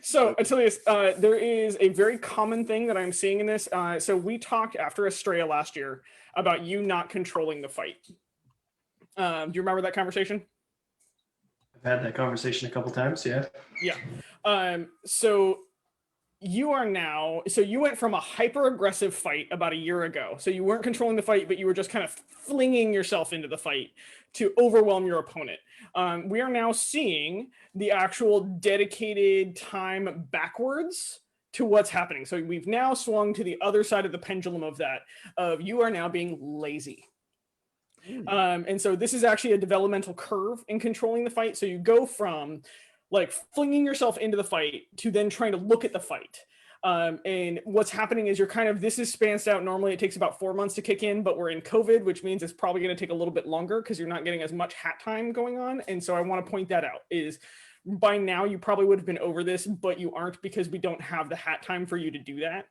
Speaker 2: So Achilles, there is a very common thing that I'm seeing in this. So we talked after Estrella last year about you not controlling the fight. Do you remember that conversation?
Speaker 4: I've had that conversation a couple times. Yeah.
Speaker 2: Yeah. So you went from a hyper aggressive fight about a year ago. So you weren't controlling the fight, but you were just kind of flinging yourself into the fight to overwhelm your opponent. We are now seeing the actual dedicated time backwards to what's happening. So we've now swung to the other side of the pendulum of that, of you are now being lazy. And so this is actually a developmental curve in controlling the fight. So you go from like flinging yourself into the fight to then trying to look at the fight. And what's happening is this is spanced out. Normally it takes about 4 months to kick in, but we're in COVID, which means it's probably going to take a little bit longer because you're not getting as much hat time going on. And so I want to point that out is by now you probably would have been over this, but you aren't because we don't have the hat time for you to do that.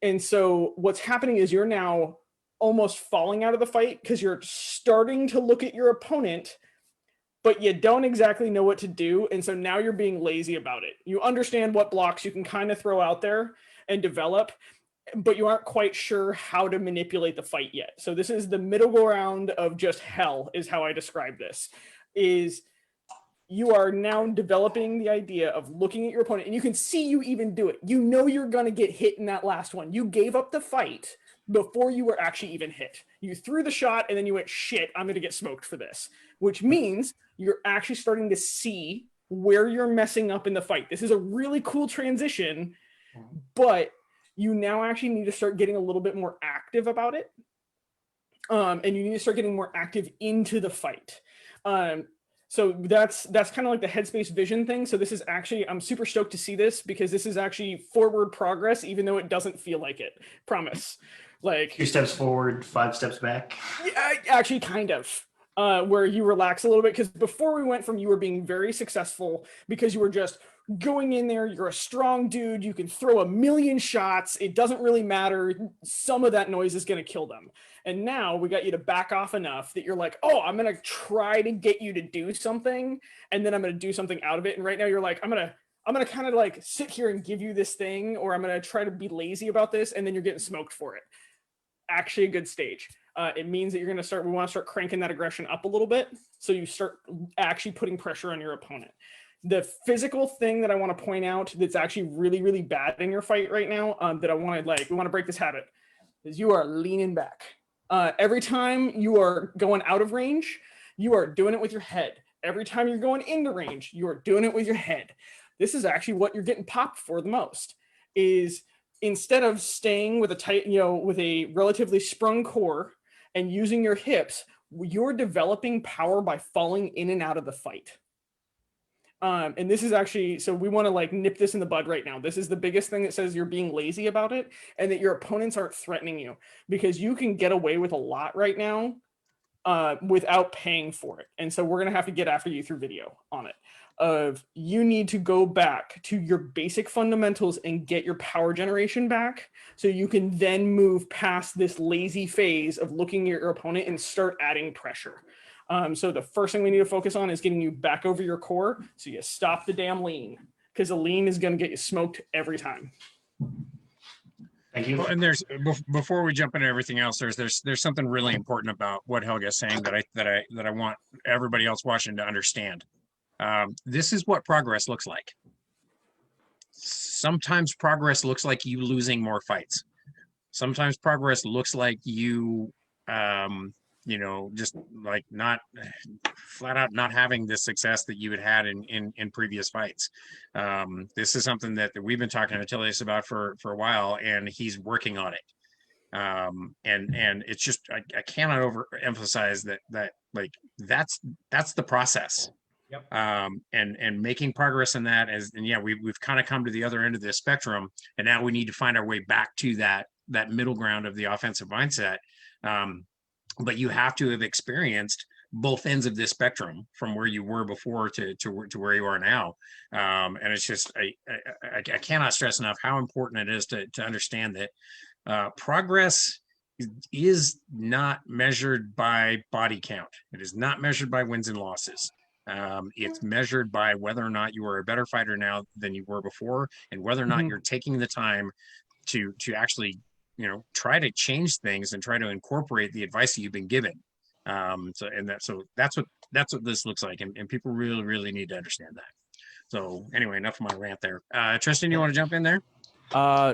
Speaker 2: And so what's happening is you're now almost falling out of the fight because you're starting to look at your opponent, but you don't exactly know what to do. And so now you're being lazy about it. You understand what blocks you can kind of throw out there and develop, but you aren't quite sure how to manipulate the fight yet. So this is the middle ground of just hell is how I describe this, is you are now developing the idea of looking at your opponent and you can see you even do it. You know you're going to get hit in that last one. You gave up the fight before you were actually even hit. You threw the shot and then you went, shit, I'm going to get smoked for this, which means you're actually starting to see where you're messing up in the fight. This is a really cool transition, but you now actually need to start getting a little bit more active about it. And you need to start getting more active into the fight. So that's kind of like the headspace vision thing. So this is actually, I'm super stoked to see this because this is actually forward progress, even though it doesn't feel like it. Promise. Like
Speaker 4: 2 steps forward, 5 steps back.
Speaker 2: Yeah, actually kind of. Where you relax a little bit, because before we went from you were being very successful because you were just going in there, you're a strong dude, you can throw a million shots, it doesn't really matter, some of that noise is going to kill them. And now we got you to back off enough that you're like, oh, I'm going to try to get you to do something, and then I'm going to do something out of it. And right now you're like, I'm going to kind of like sit here and give you this thing, or I'm going to try to be lazy about this, and then you're getting smoked for it. Actually a good stage. It means that we want to start cranking that aggression up a little bit. So you start actually putting pressure on your opponent. The physical thing that I want to point out that's actually really, really bad in your fight right now, that we want to break this habit, is you are leaning back. Every time you are going out of range, you are doing it with your head. Every time you're going into range, you are doing it with your head. This is actually what you're getting popped for the most, is instead of staying with a tight, with a relatively sprung core and using your hips, you're developing power by falling in and out of the fight. And this is actually, so we want to like nip this in the bud right now. This is the biggest thing that says you're being lazy about it and that your opponents aren't threatening you, because you can get away with a lot right now without paying for it. And so we're going to have to get after you through video on it. You need to go back to your basic fundamentals and get your power generation back, so you can then move past this lazy phase of looking at your opponent and start adding pressure. So the first thing we need to focus on is getting you back over your core, so you stop the damn lean, because the lean is going to get you smoked every time.
Speaker 4: Thank you.
Speaker 1: Well, and before we jump into everything else, there's something really important about what Helga is saying that I want everybody else watching to understand. This is what progress looks like. Sometimes progress looks like you losing more fights. Sometimes progress looks like you, just like not flat out not having the success that you had in previous fights. This is something that we've been talking to Tilius about for a while, and he's working on it. And it's just, I cannot overemphasize that like that's the process.
Speaker 2: Yep.
Speaker 1: And making progress in that we've kind of come to the other end of the spectrum, and now we need to find our way back to that middle ground of the offensive mindset. But you have to have experienced both ends of this spectrum, from where you were before to where you are now. And it's just, I cannot stress enough how important it is to understand that progress is not measured by body count. It is not measured by wins and losses. It's measured by whether or not you are a better fighter now than you were before, and whether or not you're taking the time to actually, try to change things and try to incorporate the advice that you've been given. So that's what this looks like, and people really, really need to understand that. So anyway, enough of my rant there. Tristan, you want to jump in there?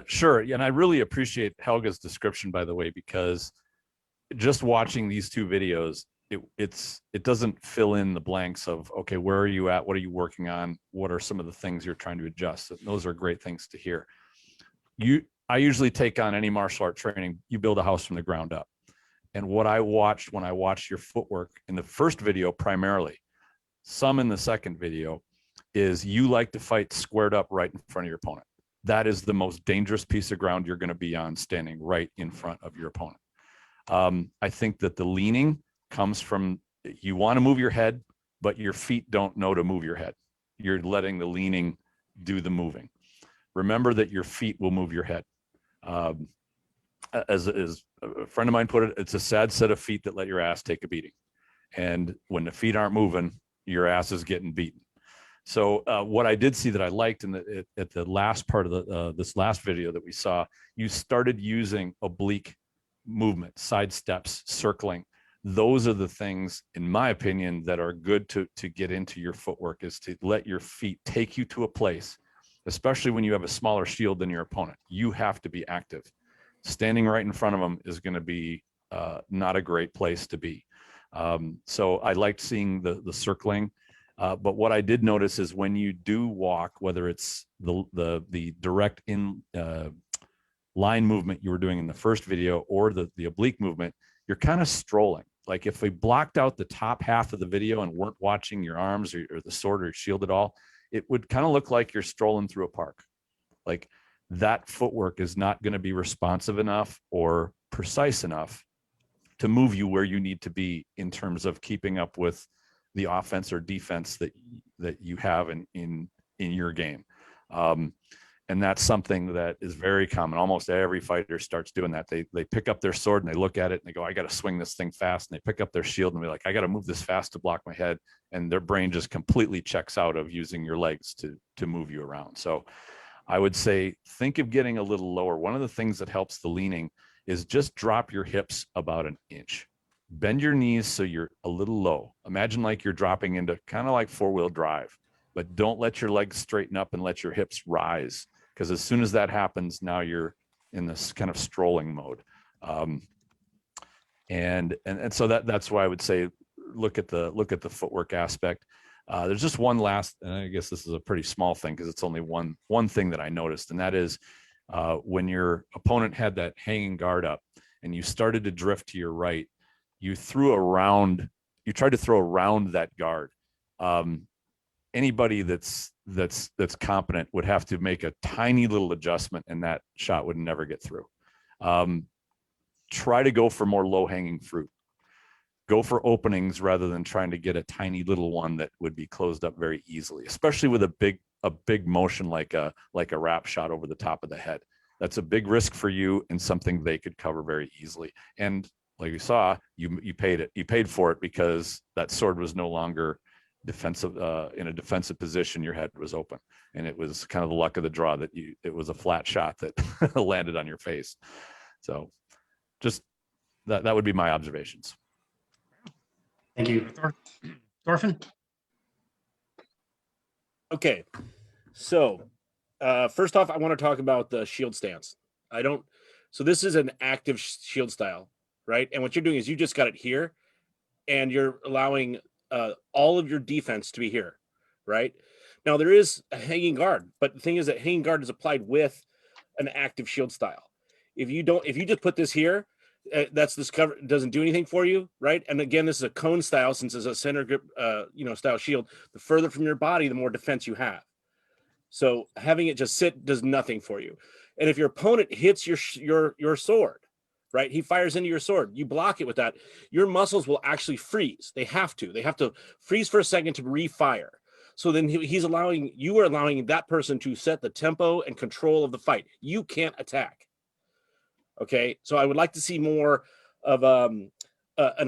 Speaker 7: Sure. And I really appreciate Helga's description, by the way, because just watching these two videos, it doesn't fill in the blanks of, okay, where are you at? What are you working on? What are some of the things you're trying to adjust? And those are great things to hear. I usually take on any martial art training. You build a house from the ground up. And what I watched when I watched your footwork in the first video, primarily, some in the second video, is you like to fight squared up right in front of your opponent. That is the most dangerous piece of ground you're going to be on, standing right in front of your opponent. I think that the leaning comes from, you want to move your head, but your feet don't know to move your head. You're letting the leaning do the moving. Remember that your feet will move your head. As a friend of mine put it, it's a sad set of feet that let your ass take a beating. And when the feet aren't moving, your ass is getting beaten. So what I did see that I liked at the last part of this last video that we saw, you started using oblique movement, side steps, circling. Those are the things, in my opinion, that are good to get into your footwork, is to let your feet take you to a place, especially when you have a smaller shield than your opponent. You have to be active. Standing right in front of them is going to be not a great place to be. So I liked seeing the circling. But what I did notice is when you do walk, whether it's the direct in line movement you were doing in the first video or the oblique movement, you're kind of strolling. Like if we blocked out the top half of the video and weren't watching your arms or the sword or your shield at all, it would kind of look like you're strolling through a park. Like that footwork is not going to be responsive enough or precise enough to move you where you need to be in terms of keeping up with the offense or defense that you have in your game. And that's something that is very common. Almost every fighter starts doing that. They pick up their sword and they look at it and they go, I got to swing this thing fast. And they pick up their shield and they're like, I got to move this fast to block my head. And their brain just completely checks out of using your legs to move you around. So I would say, think of getting a little lower. One of the things that helps the leaning is just drop your hips about an inch. Bend your knees so you're a little low. Imagine like you're dropping into kind of like four-wheel drive, but don't let your legs straighten up and let your hips rise. Because as soon as that happens, now you're in this kind of strolling mode. And so that's why I would say look at the footwork aspect. There's just one last, and I guess this is a pretty small thing because it's only one thing that I noticed, and that is when your opponent had that hanging guard up and you started to drift to your right, you tried to throw around that guard. Anybody that's competent would have to make a tiny little adjustment, and that shot would never get through. Try to go for more low-hanging fruit. Go for openings rather than trying to get a tiny little one that would be closed up very easily, especially with a big motion like a wrap shot over the top of the head. That's a big risk for you and something they could cover very easily. And like we saw, you paid for it because that sword was no longer defensive in a defensive position. Your head was open, and it was kind of the luck of the draw that it was a flat shot that landed on your face. So just that would be my observations.
Speaker 4: Thank you.
Speaker 1: Thorfinn?
Speaker 6: Okay, so first off, I want to talk about the shield stance. So this is an active shield style, right? And what you're doing is you just got it here, and you're allowing all of your defense to be here, right? Now there is a hanging guard, but the thing is that hanging guard is applied with an active shield style. If you just put this here, that's this cover, doesn't do anything for you, right? And again, this is a cone style, since it's a center grip style shield. The further from your body, the more defense you have. So having it just sit does nothing for you. And if your opponent hits your sword, right, he fires into your sword, you block it with that, your muscles will actually freeze. They have to freeze for a second to refire. So then you are allowing that person to set the tempo and control of the fight. You can't attack. Okay, so I would like to see more of an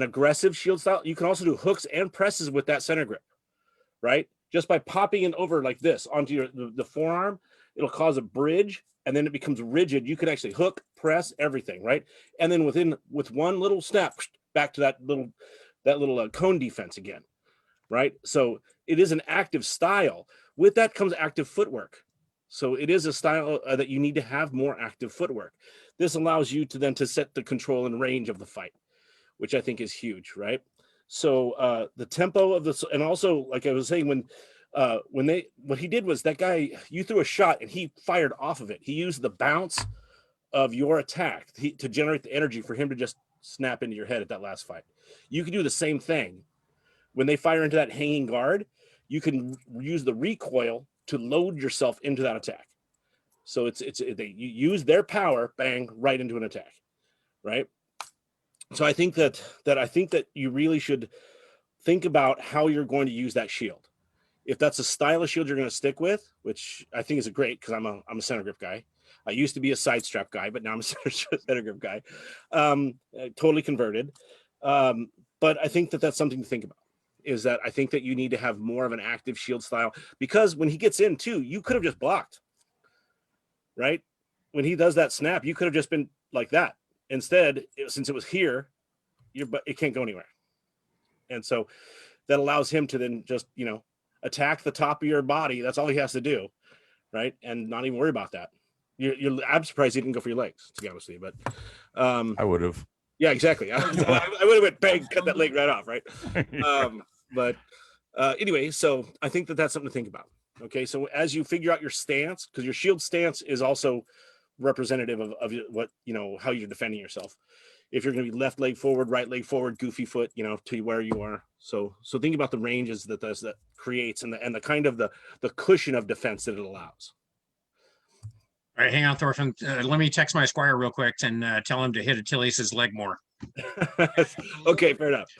Speaker 6: aggressive shield style. You can also do hooks and presses with that center grip, right? Just by popping it over like this onto the forearm, it'll cause a bridge, and then it becomes rigid. You can actually hook, press, everything, right? And then with one little snap, back to that little cone defense again, right? So it is an active style. With that comes active footwork. So it is a style that you need to have more active footwork. This allows you to set the control and range of the fight, which I think is huge, right? So the tempo of this, and also like I was saying, what he did was, that guy, you threw a shot and he fired off of it. He used the bounce of your attack to generate the energy for him to just snap into your head at that last fight. You can do the same thing. When they fire into that hanging guard, you can use the recoil to load yourself into that attack. So you use their power, bang, right into an attack, right? So I think that you really should think about how you're going to use that shield. If that's a style of shield you're going to stick with, which I think is great, because I'm a center grip guy. I used to be a side strap guy, but now I'm a center grip guy. Totally converted. But I think that that's something to think about. Is that I think that you need to have more of an active shield style, because when he gets in too, you could have just blocked, right? When he does that snap, you could have just been like that. Instead, since it was here, it can't go anywhere. And so that allows him to then just, attack the top of your body. That's all he has to do, right? And not even worry about that. I'm surprised he didn't go for your legs, to be honest with you. But
Speaker 7: I would have.
Speaker 6: Yeah, exactly. I would have went bang, cut that leg right off, right? But anyway, so I think that that's something to think about. Okay, so as you figure out your stance, because your shield stance is also representative of what, how you're defending yourself. If you're going to be left leg forward, right leg forward, goofy foot, to where you are. So think about the ranges that creates and the kind of the cushion of defense that it allows.
Speaker 1: All right, hang on, Thorfinn. Let me text my squire real quick and tell him to hit Achilles' leg more.
Speaker 6: Okay, fair enough.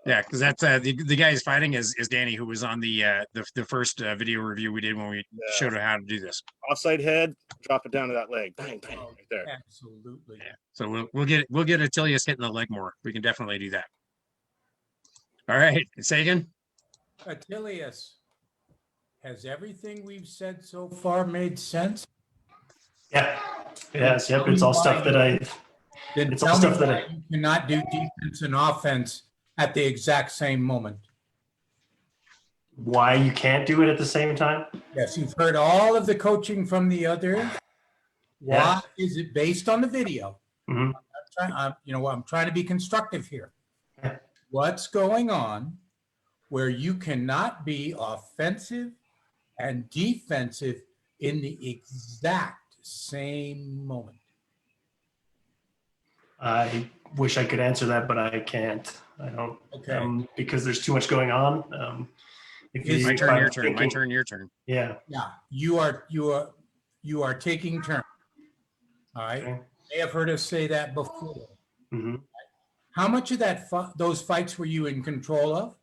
Speaker 1: Yeah, because that's the guy he's fighting is Danny, who was on the first video review we did when we showed him how to do this.
Speaker 6: Offside head, drop it down to that leg, bang, bang, right there.
Speaker 5: Absolutely.
Speaker 1: Yeah. So we'll get Achilles hitting the leg more. We can definitely do that. All right, Sagan.
Speaker 5: Achilles, has everything we've said so far made sense?
Speaker 4: Yeah. Yes. Yep. It's all stuff that
Speaker 5: Then
Speaker 4: It's all
Speaker 5: tell me
Speaker 4: stuff that
Speaker 5: why you cannot do defense and offense at the exact same moment.
Speaker 4: why you can't do it at the same time.
Speaker 5: Yes, you've heard all of the coaching from the others. Why
Speaker 4: Yeah.
Speaker 5: is it based on the video?
Speaker 4: Mhm.
Speaker 5: I'm trying to be constructive here.
Speaker 4: Yeah.
Speaker 5: What's going on where you cannot be offensive and defensive in the exact same moment?
Speaker 4: I wish I could answer that, but I can't. I don't.
Speaker 5: Okay.
Speaker 4: Because there's too much going on.
Speaker 1: My turn, your turn. My
Speaker 4: thinking-
Speaker 1: turn, your turn.
Speaker 4: Yeah.
Speaker 5: Yeah, you are taking turns. All right.
Speaker 4: Okay.
Speaker 5: You may have heard us say that before.
Speaker 4: hmm
Speaker 5: How much of those fights were you in control of?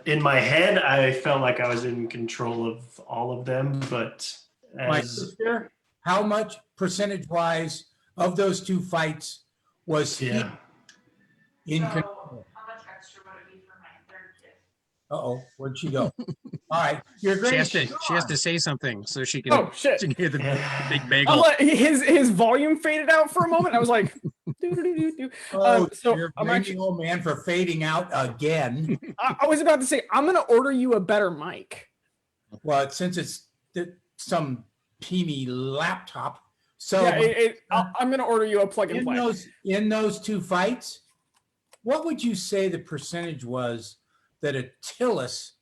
Speaker 4: In my head, I felt like I was in control of all of them, but
Speaker 5: My
Speaker 4: as
Speaker 5: sister, how much percentage-wise of those two fights was he
Speaker 4: yeah,
Speaker 5: in control?
Speaker 9: How much extra would it be for my third kid?
Speaker 5: Uh-oh, where'd she go? All right, you're great.
Speaker 1: She has to say something so she can,
Speaker 2: Oh shit!
Speaker 1: she can get the
Speaker 4: Yeah.
Speaker 1: big
Speaker 2: I'm
Speaker 1: bagel.
Speaker 2: like, his volume faded out for a moment. I was like, doo-doo-doo-doo-doo.
Speaker 5: Oh,
Speaker 2: So
Speaker 5: you're
Speaker 2: I'm
Speaker 5: blaming
Speaker 2: actually,
Speaker 5: old man for fading out again.
Speaker 2: I was about to say, I'm gonna order you a better mic.
Speaker 5: Well, since it's some peemy laptop, so
Speaker 2: Yeah, I'm gonna order you a plug and play.
Speaker 5: in those two fights, what would you say the percentage was that Attilas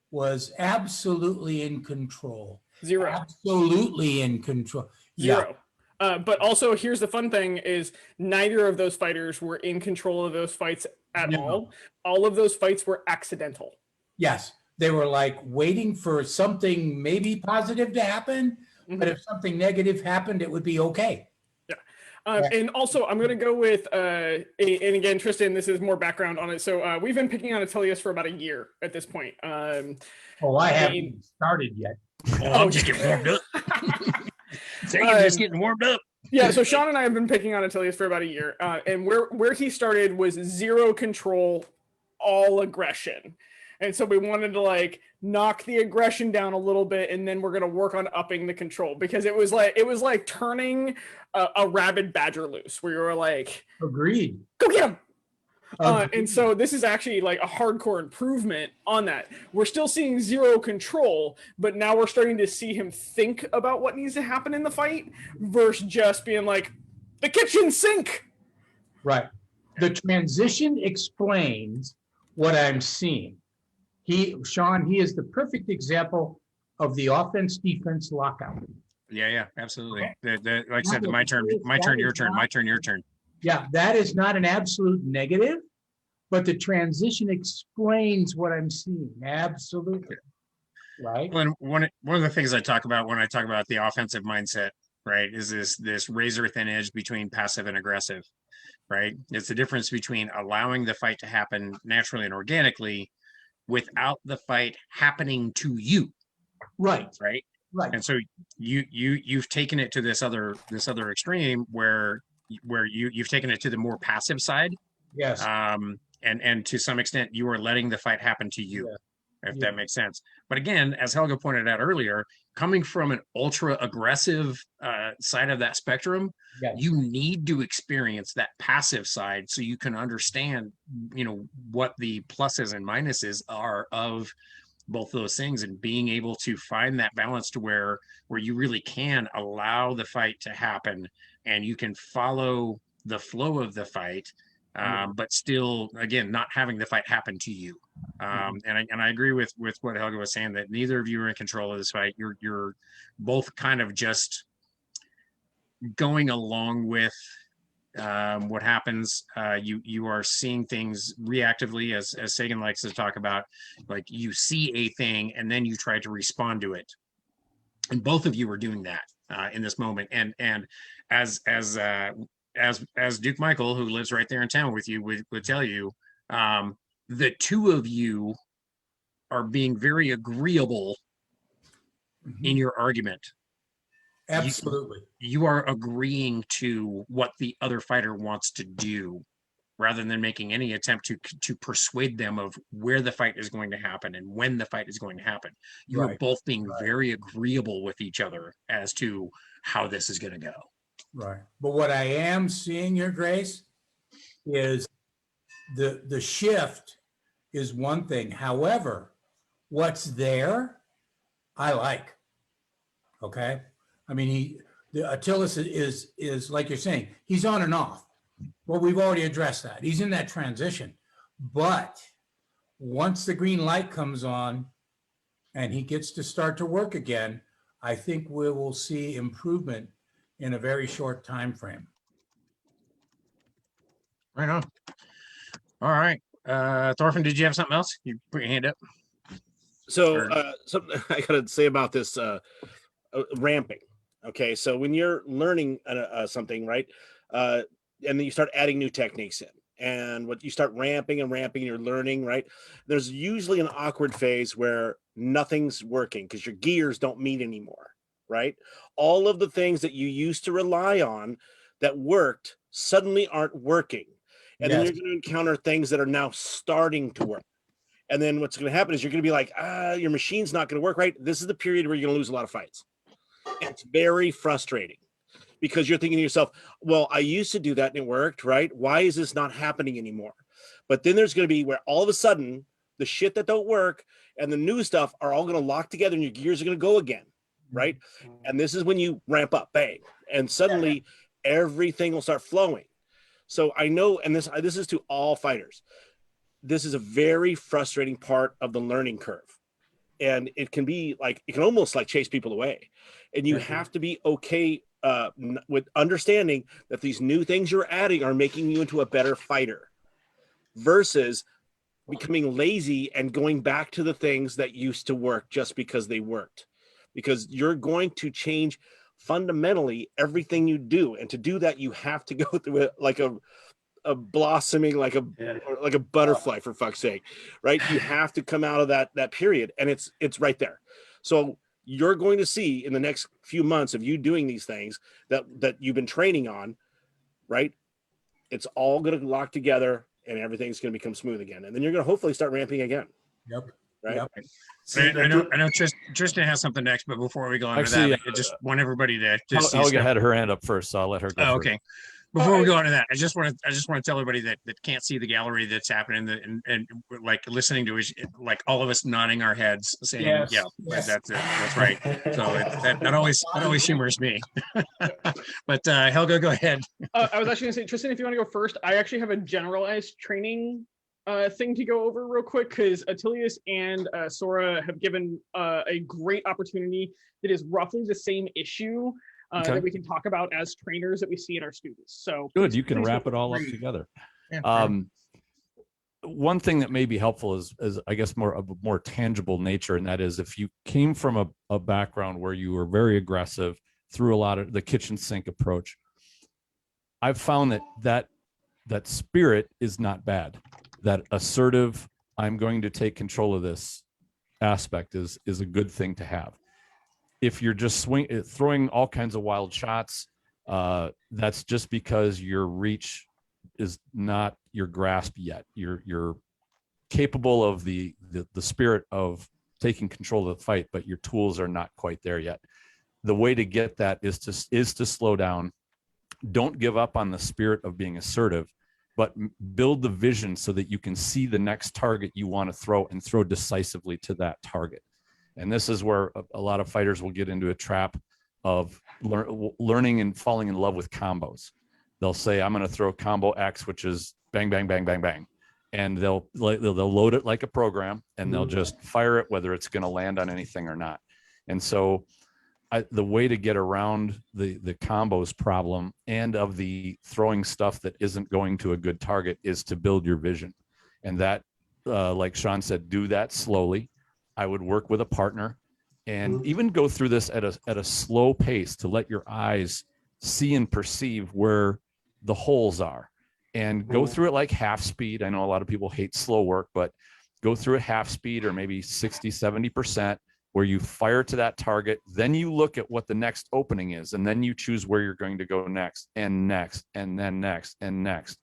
Speaker 5: was absolutely in control?
Speaker 2: Zero.
Speaker 5: Absolutely in control.
Speaker 2: Zero. But also, here's the fun thing: is neither of those fighters were in control of those fights at
Speaker 5: No.
Speaker 2: all. All of those fights were accidental.
Speaker 5: Yes, they were like waiting for something maybe positive to happen, but
Speaker 2: Mhm.
Speaker 5: if something negative happened, it would be okay.
Speaker 2: And also, I'm going to go with, and again, Tristan, this is more background on it. So we've been picking on Attilius for about a year at this point.
Speaker 5: Oh, I haven't even started yet.
Speaker 1: Oh, I'm just getting warmed up. Just getting warmed up.
Speaker 2: Yeah, so Sean and I have been picking on Attilius for about a year, and where he started was zero control, all aggression, and so we wanted to like knock the aggression down a little bit, and then we're gonna work on upping the control because it was like turning a rabid badger loose, where you were like,
Speaker 5: Agreed.
Speaker 2: go get him. And
Speaker 5: Agreed.
Speaker 2: so this is actually like a hardcore improvement on that. We're still seeing zero control, but now we're starting to see him think about what needs to happen in the fight versus just being like, the kitchen sink.
Speaker 5: Right. The transition explains what I'm seeing. Sean, he is the perfect example of the offense-defense lockout.
Speaker 1: Yeah, absolutely. Like I said, my turn, your turn, my turn, your turn.
Speaker 5: Yeah, that is not an absolute negative, but the transition explains what I'm seeing. Absolutely. Right?
Speaker 1: Well, one of the things I talk about when I talk about the offensive mindset, right, is this razor thin edge between passive and aggressive, right? It's the difference between allowing the fight to happen naturally and organically without the fight happening to you,
Speaker 5: Right.
Speaker 1: right?
Speaker 5: Right.
Speaker 1: And so you've taken it to this other extreme where you've taken it to the more passive side.
Speaker 5: Yes.
Speaker 1: And to some extent you are letting the fight happen to you, if that makes sense. But again, as Helga pointed out earlier, coming from an ultra aggressive side of that spectrum,
Speaker 5: Yes.
Speaker 1: you need to experience that passive side so you can understand, what the pluses and minuses are of both those things, and being able to find that balance to where you really can allow the fight to happen and you can follow the flow of the fight, but still, again, not having the fight happen to you. And I agree with what Helga was saying, that neither of you are in control of this fight. You're both kind of just going along with what happens. You are seeing things reactively, as Sagan likes to talk about, like you see a thing and then you try to respond to it. And both of you are doing that in this moment. And as Duke Michael, who lives right there in town with you, would tell you, the two of you are being very agreeable in your argument.
Speaker 5: Absolutely.
Speaker 1: You are agreeing to what the other fighter wants to do, rather than making any attempt to persuade them of where the fight is going to happen and when the fight is going to happen. You are both being very agreeable with each other as to how this is going to go.
Speaker 5: Right. But what I am seeing, Your Grace, is the shift is one thing. However, what's there, I like. Okay. I mean, the Attilas is like you're saying, he's on and off. Well, we've already addressed that. He's in that transition. But once the green light comes on and he gets to start to work again, I think we will see improvement in a very short time frame.
Speaker 1: Right on. All right. Thorfinn, did you have something else? You put your hand up.
Speaker 6: So something I gotta say about this ramping. Okay, so when you're learning something, right, and then you start adding new techniques in, and what you start ramping and ramping, you're learning, right? There's usually an awkward phase where nothing's working because your gears don't meet anymore, right? All of the things that you used to rely on that worked suddenly aren't working, and then
Speaker 5: Yes.
Speaker 6: you're going to encounter things that are now starting to work. And then what's going to happen is you're going to be like, your machine's not going to work right. This is the period where you're going to lose a lot of fights. It's very frustrating because you're thinking to yourself, well, I used to do that and it worked, right? Why is this not happening anymore? But then there's going to be where all of a sudden the shit that don't work and the new stuff are all going to lock together and your gears are going to go again, right? And this is when you ramp up, bang, and suddenly everything will start flowing. So I know, and this is to all fighters, this is a very frustrating part of the learning curve. And it can be like, it can almost like chase people away. And you have to be okay with understanding that these new things you're adding are making you into a better fighter versus becoming lazy and going back to the things that used to work just because they worked. Because you're going to change fundamentally everything you do. And to do that, you have to go through it like a blossoming, like a butterfly, for fuck's sake, right? You have to come out of that period, and it's right there. So you're going to see in the next few months of you doing these things that you've been training on, right? It's all going to lock together and everything's going to become smooth again. And then you're going to hopefully start ramping again.
Speaker 5: Yep.
Speaker 6: Right.
Speaker 5: Yep.
Speaker 1: I know Tristan has something next, but before we go on to
Speaker 7: Actually,
Speaker 1: that, I just want everybody to just see
Speaker 7: Helga
Speaker 1: stuff.
Speaker 7: had her hand up first, so I'll let her go.
Speaker 1: Oh,
Speaker 7: first.
Speaker 1: okay. Before we go on to that, I just want to tell everybody that can't see the gallery that's happening and like listening to is like all of us nodding our heads saying,
Speaker 2: Yes.
Speaker 1: yeah,
Speaker 5: Yes.
Speaker 1: that's it. That's right. So that always humors me. But Helga, go ahead.
Speaker 2: I was actually gonna say, Tristan, if you want to go first, I actually have a generalized training thing to go over real quick because Attilius and Sora have given a great opportunity that is roughly the same issue that we can talk about as trainers that we see in our students. So
Speaker 7: Good, you can
Speaker 2: please
Speaker 7: wrap
Speaker 2: feel
Speaker 7: it all up
Speaker 2: free.
Speaker 7: together.
Speaker 1: Yeah,
Speaker 7: One thing that may be helpful is I guess more of a more tangible nature, and that is if you came from a background where you were very aggressive through a lot of the kitchen sink approach, I've found that spirit is not bad. That assertive, I'm going to take control of this aspect is a good thing to have. If you're just throwing all kinds of wild shots, that's just because your reach is not your grasp yet. You're capable of the spirit of taking control of the fight, but your tools are not quite there yet. The way to get that is to slow down. Don't give up on the spirit of being assertive, but build the vision so that you can see the next target you want to throw and throw decisively to that target. And this is where a lot of fighters will get into a trap of learning and falling in love with combos. They'll say, I'm going to throw combo X, which is bang, bang, bang, bang, bang. And they'll load it like a program and they'll just fire it, whether it's going to land on anything or not. And so the way to get around the combos problem and of the throwing stuff that isn't going to a good target is to build your vision. And that, like Sean said, do that slowly. I would work with a partner and even go through this at a slow pace to let your eyes see and perceive where the holes are and go through it like half speed. I know a lot of people hate slow work, but go through it half speed or maybe 60-70% where you fire to that target. Then you look at what the next opening is, and then you choose where you're going to go next and next, and then next and next.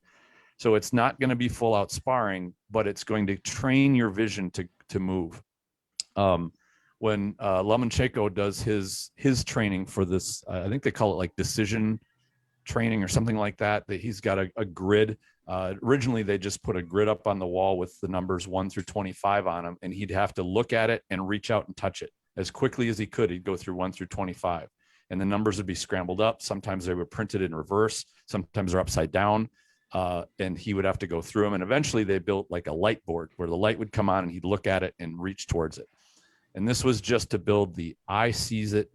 Speaker 7: So it's not going to be full out sparring, but it's going to train your vision to move. When Lomachenko does his training for this, I think they call it like decision training or something like that, that he's got a grid. Originally, they just put a grid up on the wall with the numbers 1 through 25 on them, and he'd have to look at it and reach out and touch it as quickly as he could. He'd go through 1 through 25, and the numbers would be scrambled up. Sometimes they were printed in reverse. Sometimes they're upside down, and he would have to go through them. And eventually, they built like a light board where the light would come on, and he'd look at it and reach towards it. And this was just to build the eye sees it,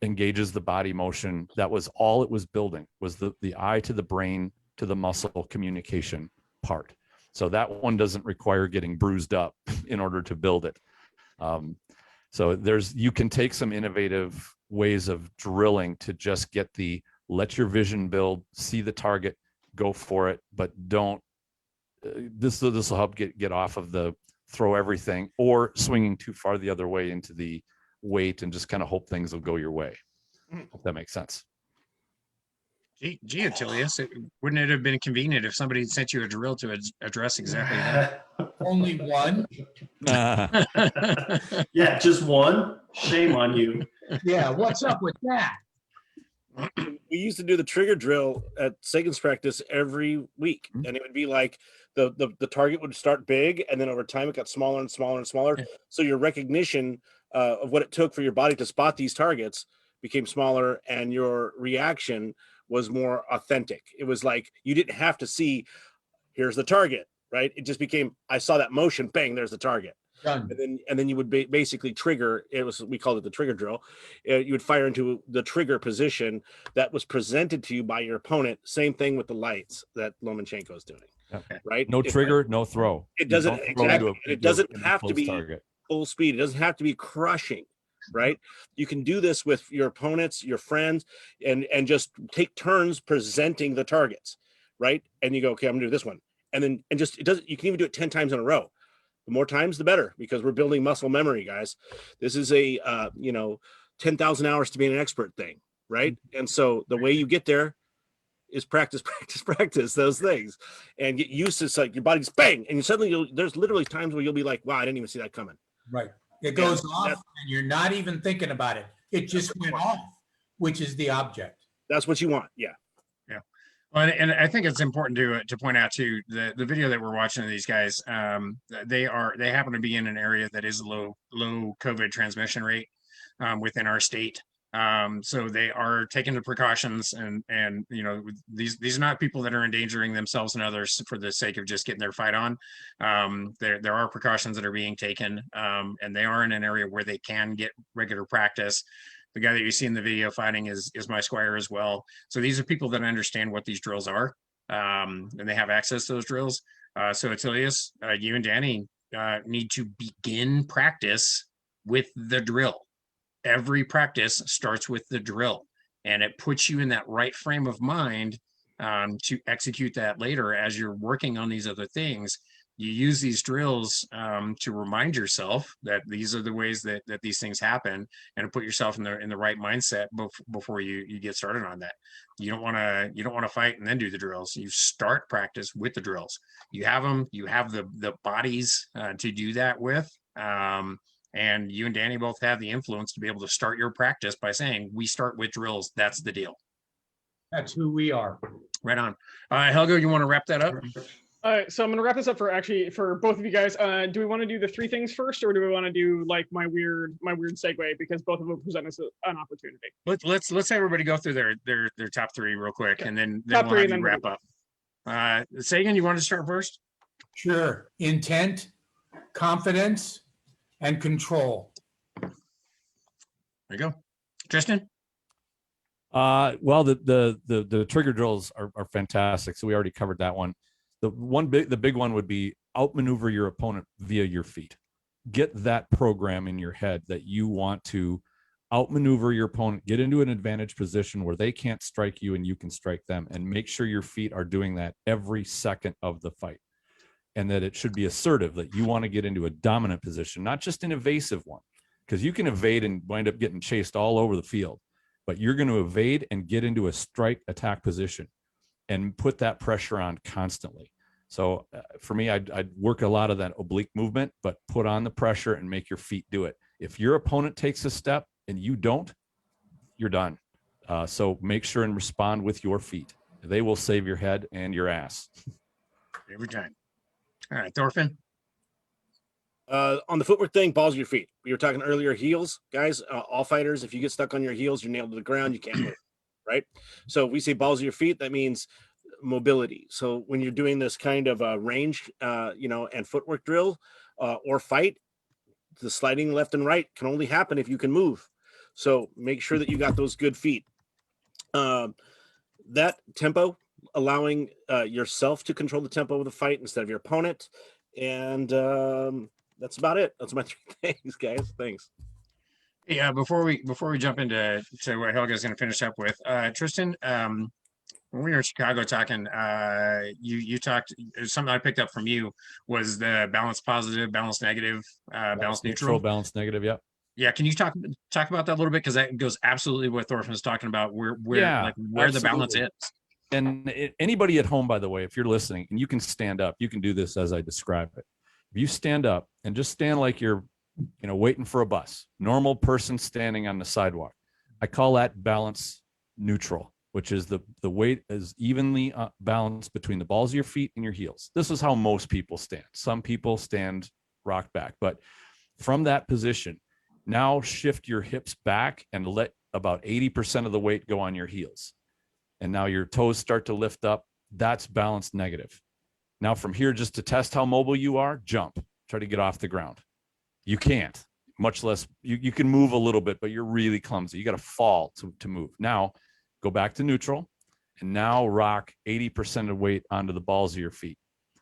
Speaker 7: engages the body motion. That was all it was building, was the eye to the brain to the muscle communication part. So that one doesn't require getting bruised up in order to build it. So you can take some innovative ways of drilling to just get let your vision build, see the target, go for it, but don't, this will help get off of the throw everything or swinging too far the other way into the weight and just kind of hope things will go your way. Hope that makes sense.
Speaker 1: Gee, Attilius, wouldn't it have been convenient if somebody had sent you a drill to address exactly that?
Speaker 5: Only one.
Speaker 4: Yeah, just one. Shame on you.
Speaker 5: Yeah, what's up with that?
Speaker 6: We used to do the trigger drill at Sagan's practice every week, and it would be like the target would start big, and then over time it got smaller and smaller and smaller. So your recognition of what it took for your body to spot these targets became smaller, and your reaction was more authentic. It was like you didn't have to see, here's the target, right? It just became, I saw that motion, bang, there's the target.
Speaker 5: Done.
Speaker 6: And then you would basically trigger. We called it the trigger drill. You would fire into the trigger position that was presented to you by your opponent. Same thing with the lights that Lomachenko is doing.
Speaker 7: Okay.
Speaker 6: Right?
Speaker 7: No trigger, no throw.
Speaker 6: It doesn't exactly. It doesn't have to be
Speaker 7: target.
Speaker 6: Full speed. It doesn't have to be crushing. Right? You can do this with your opponents, your friends, and just take turns presenting the targets. Right? And you go, okay, I'm gonna do this one, and just it doesn't. You can even do it 10 times in a row. The more times, the better, because we're building muscle memory, guys. This is a 10,000 hours to be an expert thing, right? And so the way you get there is practice those things, and get used to. It's like your body's bang, and there's literally times where you'll be like, wow, I didn't even see that coming.
Speaker 5: Right. It goes off, and you're not even thinking about it. It just went off, which is the object.
Speaker 6: That's what you want. Yeah.
Speaker 1: Well, and I think it's important to point out too, the video that we're watching of these guys, they happen to be in an area that is low COVID transmission rate within our state. So they are taking the precautions, and these are not people that are endangering themselves and others for the sake of just getting their fight on. There are precautions that are being taken, and they are in an area where they can get regular practice. The guy that you see in the video fighting is my squire as well. So these are people that understand what these drills are, and they have access to those drills. So Attilius, you and Danny need to begin practice with the drill. Every practice starts with the drill, and it puts you in that right frame of mind to execute that later as you're working on these other things. You use these drills to remind yourself that these are the ways that these things happen, and to put yourself in the right mindset before you get started on that. You don't want to fight and then do the drills. You start practice with the drills. You have them. You have the bodies to do that with. And you and Danny both have the influence to be able to start your practice by saying, we start with drills. That's the deal.
Speaker 5: That's who we are.
Speaker 1: Right on. Helga, you want to wrap that up?
Speaker 2: All right, so I'm gonna wrap this up for both of you guys. Do we want to do the 3 things first, or do we want to do like my weird segue, because both of them present us an opportunity?
Speaker 1: Let's have everybody go through their top 3 real quick, okay. and then
Speaker 2: top
Speaker 1: we'll
Speaker 2: 3
Speaker 1: have
Speaker 2: and
Speaker 1: you
Speaker 2: then
Speaker 1: wrap up. Sagan, you want to start first?
Speaker 5: Sure. Intent, confidence, and control.
Speaker 1: There you go. Tristan?
Speaker 7: Well, the trigger drills are fantastic. So we already covered that one. The big one would be outmaneuver your opponent via your feet. Get that program in your head that you want to outmaneuver your opponent, get into an advantage position where they can't strike you and you can strike them, and make sure your feet are doing that every second of the fight. And that it should be assertive, that you want to get into a dominant position, not just an evasive one, because you can evade and wind up getting chased all over the field, but you're going to evade and get into a strike attack position and put that pressure on constantly. So for me, I'd work a lot of that oblique movement, but put on the pressure and make your feet do it. If your opponent takes a step and you don't, you're done. So make sure and respond with your feet. They will save your head and your ass.
Speaker 1: Every time. All right, Thorfinn.
Speaker 6: On the footwork thing, balls of your feet. We were talking earlier, heels, guys. All fighters, if you get stuck on your heels, you're nailed to the ground. You can't move, right? So we say balls of your feet. That means mobility. So when you're doing this kind of range, and footwork drill or fight, the sliding left and right can only happen if you can move. So make sure that you got those good feet. That tempo, allowing yourself to control the tempo of the fight instead of your opponent. And that's about it. That's my 3 things, guys. Thanks.
Speaker 1: Yeah, before we jump into what Helga's going to finish up with, Tristan, when we were in Chicago talking, you talked, something I picked up from you was the balance positive, balance negative, balance neutral.
Speaker 7: Balance negative. Yeah.
Speaker 1: Yeah, can you talk about that a little bit, because that goes absolutely what Thorfinn was talking about, where the balance is.
Speaker 7: And anybody at home, by the way, if you're listening and you can stand up, you can do this as I describe it. If you stand up and just stand like you're, waiting for a bus, normal person standing on the sidewalk, I call that balance neutral, which is the weight is evenly balanced between the balls of your feet and your heels. This is how most people stand. Some people stand rock back, but from that position, now shift your hips back and let about 80% of the weight go on your heels. And now your toes start to lift up. That's balance negative. Now from here, just to test how mobile you are, jump, try to get off the ground. You can't, much less, you can move a little bit, but you're really clumsy. You got to fall to move. Now go back to neutral and now rock 80% of weight onto the balls of your feet.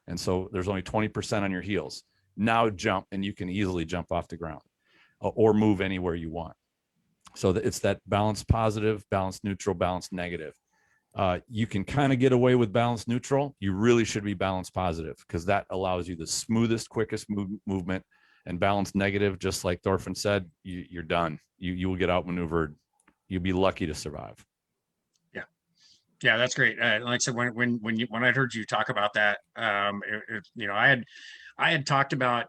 Speaker 7: And so there's only 20% on your heels. Now jump, and you can easily jump off the ground or move anywhere you want. So it's that balance positive, balance neutral, balance negative. You can kind of get away with balance neutral. You really should be balance positive, because that allows you the smoothest, quickest movement. And balance negative, just like Thorfinn said, you're done. You will get outmaneuvered. You'll be lucky to survive.
Speaker 1: Yeah, that's great. Like I said, when I heard you talk about that, I had talked about,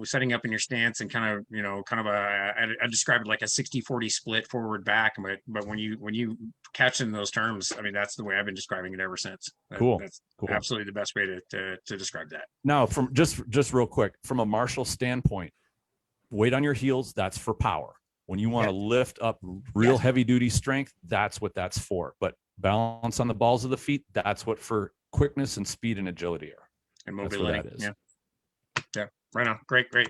Speaker 1: setting up in your stance and I described it like a 60-40 split forward back. But when you catch in those terms, I mean, that's the way I've been describing it ever since.
Speaker 7: Cool.
Speaker 1: That's
Speaker 7: cool.
Speaker 1: Absolutely the best way to describe that.
Speaker 7: Now, from just real quick, from a martial standpoint, weight on your heels, that's for power. When you want to lift up real heavy duty strength, that's what that's for. But balance on the balls of the feet, that's what for quickness and speed and agility are.
Speaker 1: And mobility.
Speaker 7: That's what that is.
Speaker 1: Yeah. Right on. Great. All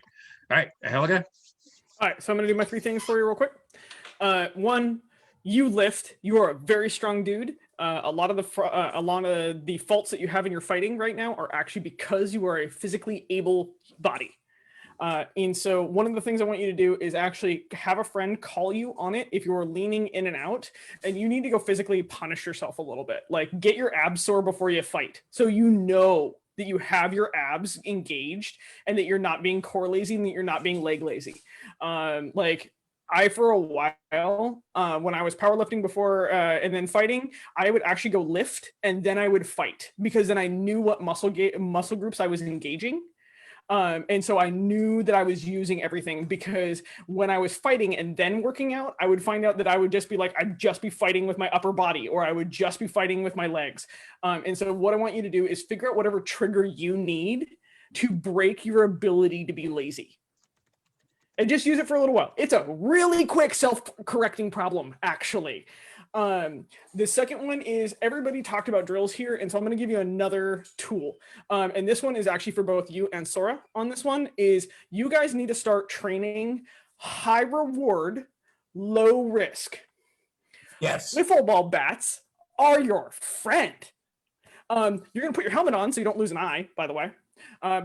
Speaker 1: right, Helga.
Speaker 2: All right, so I'm going to do my 3 things for you real quick. 1, you lift. You are a very strong dude. A lot of the faults that you have in your fighting right now are actually because you are a physically able body. And so one of the things I want you to do is actually have a friend call you on it if you're leaning in and out, and you need to go physically punish yourself a little bit. Like, get your abs sore before you fight, so you know that you have your abs engaged and that you're not being core lazy and that you're not being leg lazy. For a while, when I was powerlifting before and then fighting, I would actually go lift and then I would fight, because then I knew what muscle groups I was engaging. And so I knew that I was using everything, because when I was fighting and then working out, I would find out that I would just be like, I'd just be fighting with my upper body, or I would just be fighting with my legs. And so what I want you to do is figure out whatever trigger you need to break your ability to be lazy. And just use it for a little while. It's a really quick self-correcting problem, actually. The second one is, everybody talked about drills here, and so I'm going to give you another tool. And this one is actually for both you and Sora. On this one is, you guys need to start training high reward, low risk.
Speaker 5: Yes.
Speaker 2: Wiffle ball bats are your friend. You're going to put your helmet on so you don't lose an eye, by the way,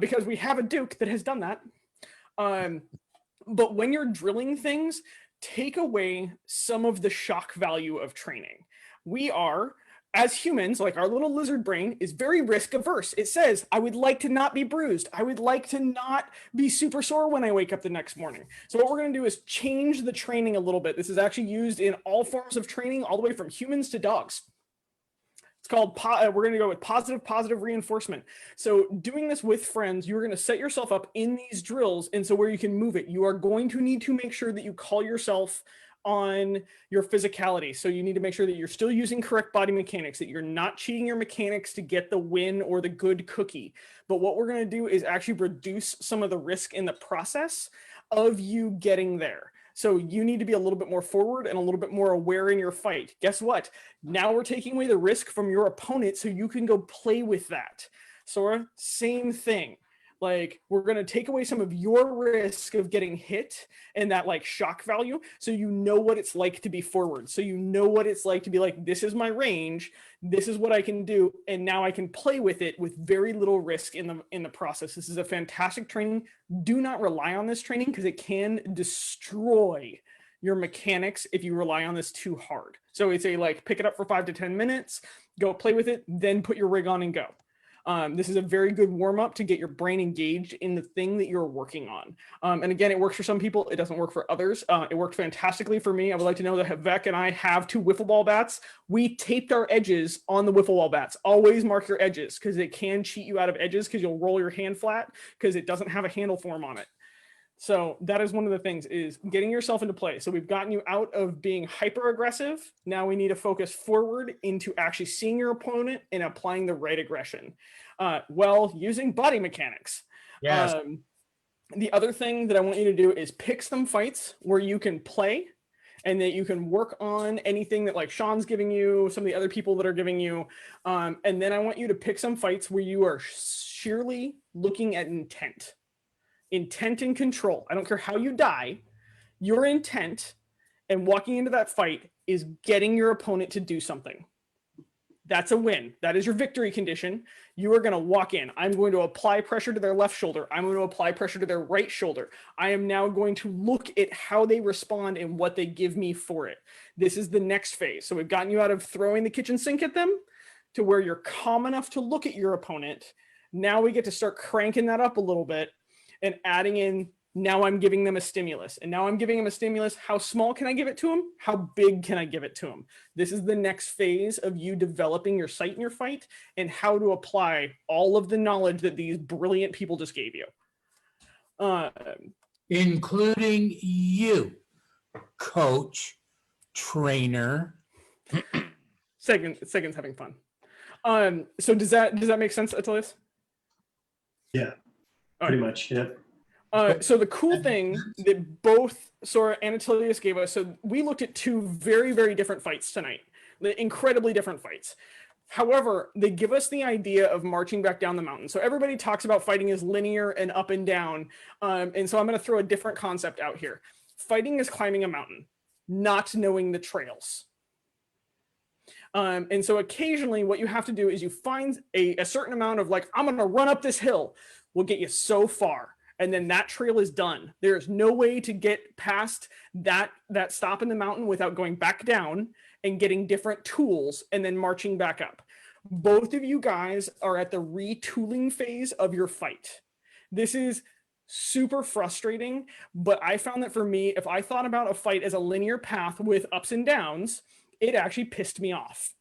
Speaker 2: because we have a Duke that has done that. But when you're drilling things, take away some of the shock value of training. We are, as humans, like our little lizard brain is very risk averse. It says, I would like to not be bruised. I would like to not be super sore when I wake up the next morning. So what we're going to do is change the training a little bit. This is actually used in all forms of training, all the way from humans to dogs. It's called, we're going to go with positive reinforcement. So doing this with friends, you're going to set yourself up in these drills. And so where you can move it, you are going to need to make sure that you call yourself on your physicality. So you need to make sure that you're still using correct body mechanics, that you're not cheating your mechanics to get the win or the good cookie. But what we're going to do is actually reduce some of the risk in the process of you getting there. So you need to be a little bit more forward and a little bit more aware in your fight. Guess what? Now we're taking away the risk from your opponent so you can go play with that. Sora, same thing. Like, we're going to take away some of your risk of getting hit and that like shock value. So you know what it's like to be forward. So you know what it's like to be like, this is my range. This is what I can do. And now I can play with it with very little risk in the process. This is a fantastic training. Do not rely on this training because it can destroy your mechanics if you rely on this too hard. So it's a like, pick it up for 5 to 10 minutes, go play with it, then put your rig on and go. This is a very good warm-up to get your brain engaged in the thing that you're working on. And again, it works for some people. It doesn't work for others. It worked fantastically for me. I would like to know that Vec and I have 2 wiffle ball bats. We taped our edges on the wiffle ball bats. Always mark your edges because it can cheat you out of edges because you'll roll your hand flat because it doesn't have a handle form on it. So that is one of the things, is getting yourself into play. So we've gotten you out of being hyper aggressive. Now we need to focus forward into actually seeing your opponent and applying the right aggression. Well, using body mechanics.
Speaker 5: Yes.
Speaker 2: The other thing that I want you to do is pick some fights where you can play and that you can work on anything that like Sean's giving you, some of the other people that are giving you. And then I want you to pick some fights where you are sheerly looking at intent and control. I don't care how you die, your intent and walking into that fight is getting your opponent to do something. That's a win. That is your victory condition. You are going to walk in. I'm going to apply pressure to their left shoulder. I'm going to apply pressure to their right shoulder. I am now going to look at how they respond and what they give me for it. This is the next phase. So we've gotten you out of throwing the kitchen sink at them to where you're calm enough to look at your opponent. Now we get to start cranking that up a little bit and adding in, now I'm giving them a stimulus. And now I'm giving them a stimulus. How small can I give it to them? How big can I give it to them? This is the next phase of you developing your sight in your fight and how to apply all of the knowledge that these brilliant people just gave you.
Speaker 5: Including you, coach, trainer.
Speaker 2: Second's having fun. So does that make sense, Atelius?
Speaker 4: Yeah, pretty much. Yeah.
Speaker 2: So the cool thing that both Sora and Atelius gave us, so we looked at 2 very, very different fights tonight, incredibly different fights. However, they give us the idea of marching back down the mountain. So everybody talks about fighting as linear and up and down. And so I'm going to throw a different concept out here. Fighting is climbing a mountain, not knowing the trails. And so occasionally what you have to do is you find a certain amount of like, I'm going to run up this hill, will get you so far. And then that trail is done. There's no way to get past that stop in the mountain without going back down and getting different tools and then marching back up. Both of you guys are at the retooling phase of your fight. This is super frustrating, but I found that for me, if I thought about a fight as a linear path with ups and downs, it actually pissed me off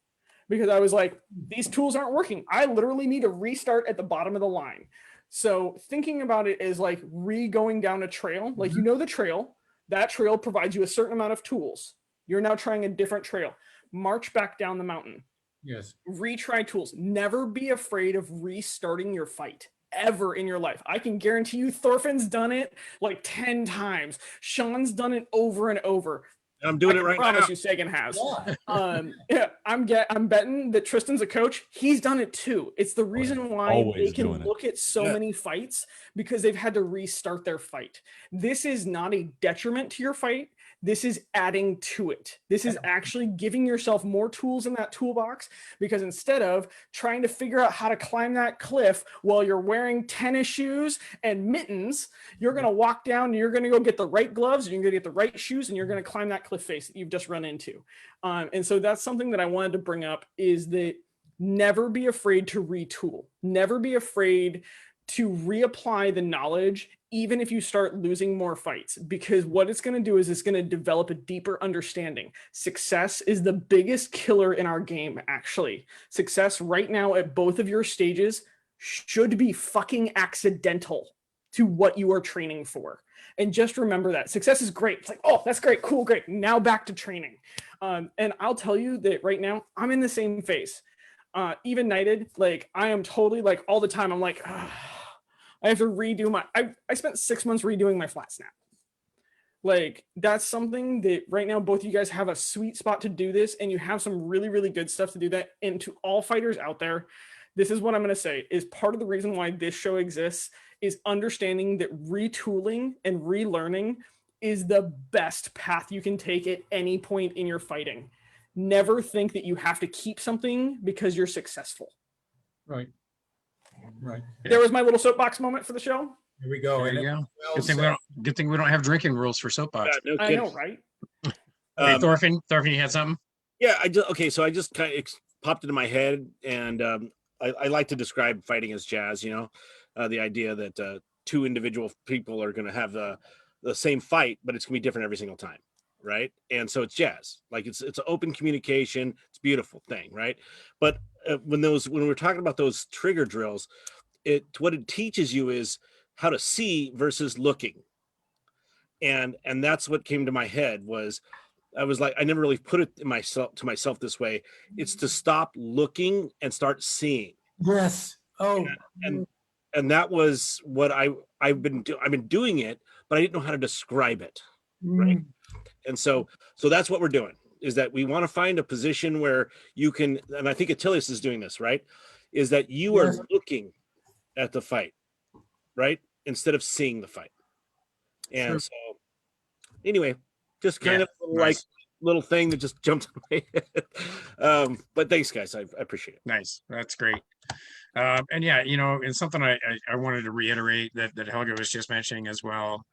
Speaker 2: because I was like, these tools aren't working. I literally need to restart at the bottom of the line. So thinking about it as like going down a trail, like you know the trail, that trail provides you a certain amount of tools. You're now trying a different trail. March back down the mountain.
Speaker 5: Yes.
Speaker 2: Retry tools. Never be afraid of restarting your fight ever in your life. I can guarantee you Thorfinn's done it like 10 times. Sean's done it over and over.
Speaker 6: I'm doing it right now. I promise
Speaker 2: you Sagan has. Yeah, I'm betting that Tristan's a coach. He's done it too. It's the reason why they can look at so many fights because they've had to restart their fight. This is not a detriment to your fight. This is adding to it. This is actually giving yourself more tools in that toolbox because instead of trying to figure out how to climb that cliff while you're wearing tennis shoes and mittens, you're going to walk down and you're going to go get the right gloves and you're going to get the right shoes and you're going to climb that cliff face that you've just run into. And so that's something that I wanted to bring up is that never be afraid to retool. Never be afraid to reapply the knowledge, even if you start losing more fights, because what it's going to do is it's going to develop a deeper understanding. Success is the biggest killer in our game, actually. Success right now at both of your stages should be fucking accidental to what you are training for. And just remember that success is great. It's like, oh, that's great, cool, great. Now back to training. And I'll tell you that right now I'm in the same phase. Even nighted, like I am totally like all the time. I'm like, I have to redo I spent 6 months redoing my flat snap. Like that's something that right now both of you guys have a sweet spot to do this, and you have some really, really good stuff to do that. And to all fighters out there, this is what I'm going to say is part of the reason why this show exists is understanding that retooling and relearning is the best path you can take at any point in your fighting. Never think that you have to keep something because you're successful.
Speaker 5: Right. Right.
Speaker 2: There was my little soapbox moment for the show.
Speaker 5: Here we go.
Speaker 1: There
Speaker 5: And
Speaker 1: you
Speaker 5: it-
Speaker 1: go.
Speaker 5: well
Speaker 1: Good thing we don't have drinking rules for soapbox.
Speaker 6: Yeah, no
Speaker 2: I
Speaker 6: kidding.
Speaker 2: know, right?
Speaker 1: Hey, Thorfinn, you had something?
Speaker 6: Yeah, so I just kind of popped into my head, and I like to describe fighting as jazz. The idea that two individual people are going to have the same fight, but it's going to be different every single time, right? And so it's jazz, like it's an open communication. It's a beautiful thing, right? But when we're talking about those trigger drills, what it teaches you is how to see versus looking, and that's what came to my head was. I was like, I never really put it to myself this way. It's to stop looking and start seeing.
Speaker 5: Yes. Oh.
Speaker 6: And that was what I've been doing it, but I didn't know how to describe it. Right. And so that's what we're doing, is that we want to find a position where you can, and I think Attilius is doing this, right? Is that you are looking at the fight, right? Instead of seeing the fight. And so anyway, just kind of like little thing that just jumped in my head. But thanks guys. I appreciate it.
Speaker 1: Nice. That's great. And yeah, and something I wanted to reiterate that Helga was just mentioning as well.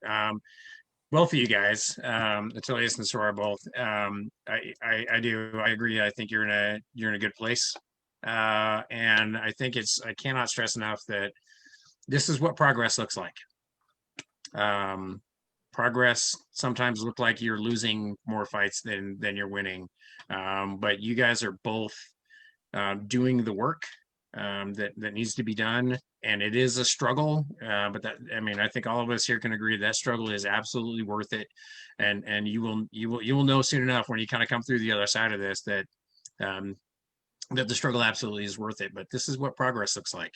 Speaker 1: Both of you guys, Attilius and Sora both, I agree. I think you're in a good place. And I think I cannot stress enough that this is what progress looks like. Progress sometimes look like you're losing more fights than you're winning. But you guys are both doing the work that needs to be done, and it is a struggle. But I think all of us here can agree that struggle is absolutely worth it, and you will know soon enough when you kind of come through the other side of this that the struggle absolutely is worth it. But this is what progress looks like.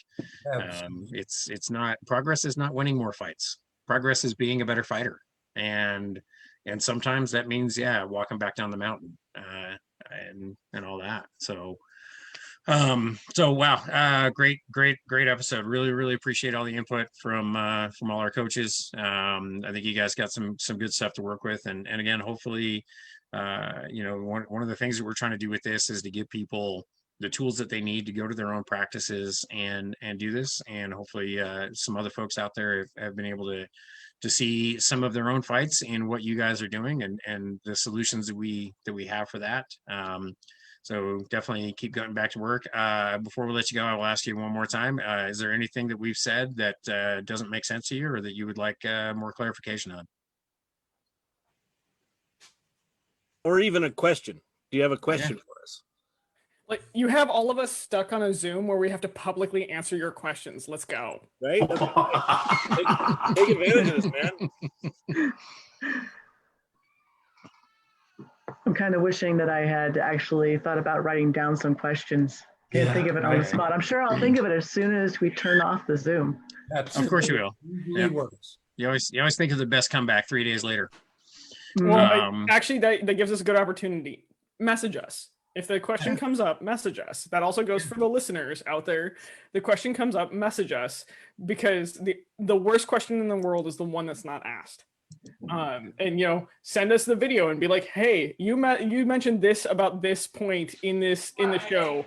Speaker 1: It's not, progress is not winning more fights. Progress is being a better fighter, and sometimes that means walking back down the mountain and all that. So wow, great episode. Really appreciate all the input from all our coaches. I think you guys got some good stuff to work with, and again, hopefully one of the things that we're trying to do with this is to give people the tools that they need to go to their own practices and do this. And hopefully some other folks out there have been able to see some of their own fights in what you guys are doing and the solutions that we have for that. So definitely keep going back to work. Before we let you go, I will ask you one more time. Is there anything that we've said that doesn't make sense to you, or that you would like more clarification on?
Speaker 6: Or even a question. Do you have a question for us?
Speaker 2: Like you have all of us stuck on a Zoom where we have to publicly answer your questions. Let's go.
Speaker 6: Right? Take advantage of this, man.
Speaker 3: I'm kind of wishing that I had actually thought about writing down some questions. Can't think of it on the spot. I'm sure I'll think of it as soon as we turn off the Zoom.
Speaker 1: Of course you will.
Speaker 5: It works.
Speaker 1: You always think of the best comeback 3 days later.
Speaker 2: Well, actually, that gives us a good opportunity. Message us. If the question comes up, message us. That also goes for the listeners out there. The question comes up, message us, because the worst question in the world is the one that's not asked. And send us the video and be like, hey, you mentioned this about this point in the show,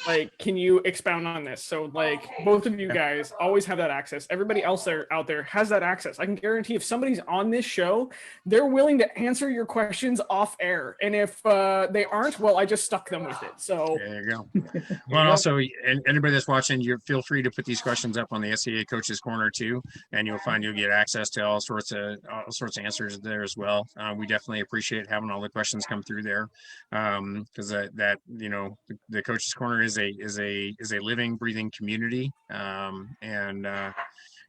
Speaker 2: like, can you expound on this? So like both of you guys always have that access. Everybody else out there has that access. I can guarantee if somebody's on this show, they're willing to answer your questions off air, and if they aren't, well, I just stuck them with it. So
Speaker 1: there you go. Well, and also, and anybody that's watching, you feel free to put these questions up on the SCA Coaches Corner too, and you'll get access to all sorts of answers there as well. We definitely appreciate having all the questions come through there, because the Coaches Corner is a living, breathing community, and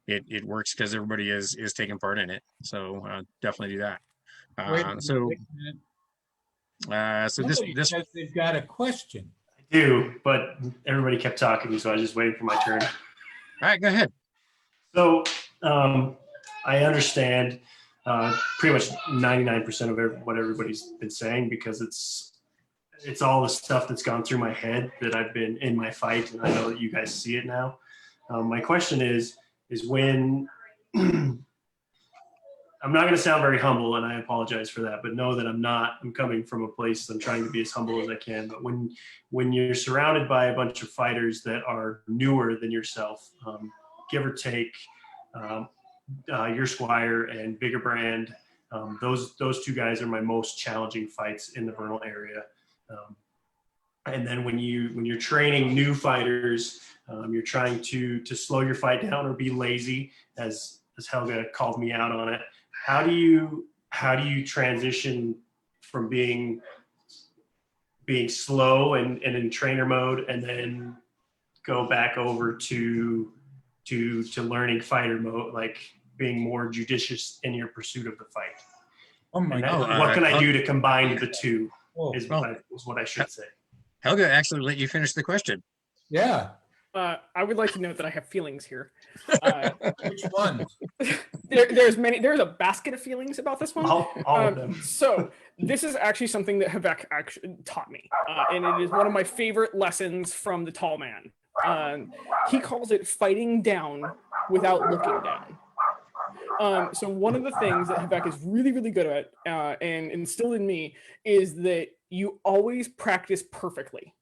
Speaker 1: it works because everybody is taking part in it. So definitely do that.
Speaker 5: Wait a
Speaker 1: So
Speaker 5: minute.
Speaker 1: so this
Speaker 5: Somebody says they've got a question.
Speaker 4: I do, but everybody kept talking, so I was just waiting for my turn.
Speaker 1: all right, go ahead.
Speaker 4: So I understand pretty much 99% of what everybody's been saying, because it's all the stuff that's gone through my head that I've been in my fight, and I know that you guys see it now. My question is when I'm not going to sound very humble, and I apologize for that, but know that I'm not. I'm coming from a place, I'm trying to be as humble as I can. But when you're surrounded by a bunch of fighters that are newer than yourself, give or take, your Squire and Bigger Brand, those two guys are my most challenging fights in the Vernal area. And then when you're training new fighters, you're trying to slow your fight down or be lazy, as Helga called me out on it. How do you transition from being slow and in trainer mode, and then go back over to learning fighter mode, like being more judicious in your pursuit of the fight?
Speaker 5: Oh my God.
Speaker 4: What can I do to combine the two?
Speaker 5: Oh,
Speaker 4: Is what I should say.
Speaker 1: Helga actually let you finish the question.
Speaker 5: yeah.
Speaker 2: I would like to note that I have feelings here.
Speaker 5: Which one?
Speaker 2: There's a basket of feelings about this one.
Speaker 4: All of them.
Speaker 2: So this is actually something that Havek actually taught me, and it is one of my favorite lessons from the tall man. He calls it fighting down without looking down. So one of the things that Havek is really, really good at, and instilled in me, is that you always practice perfectly.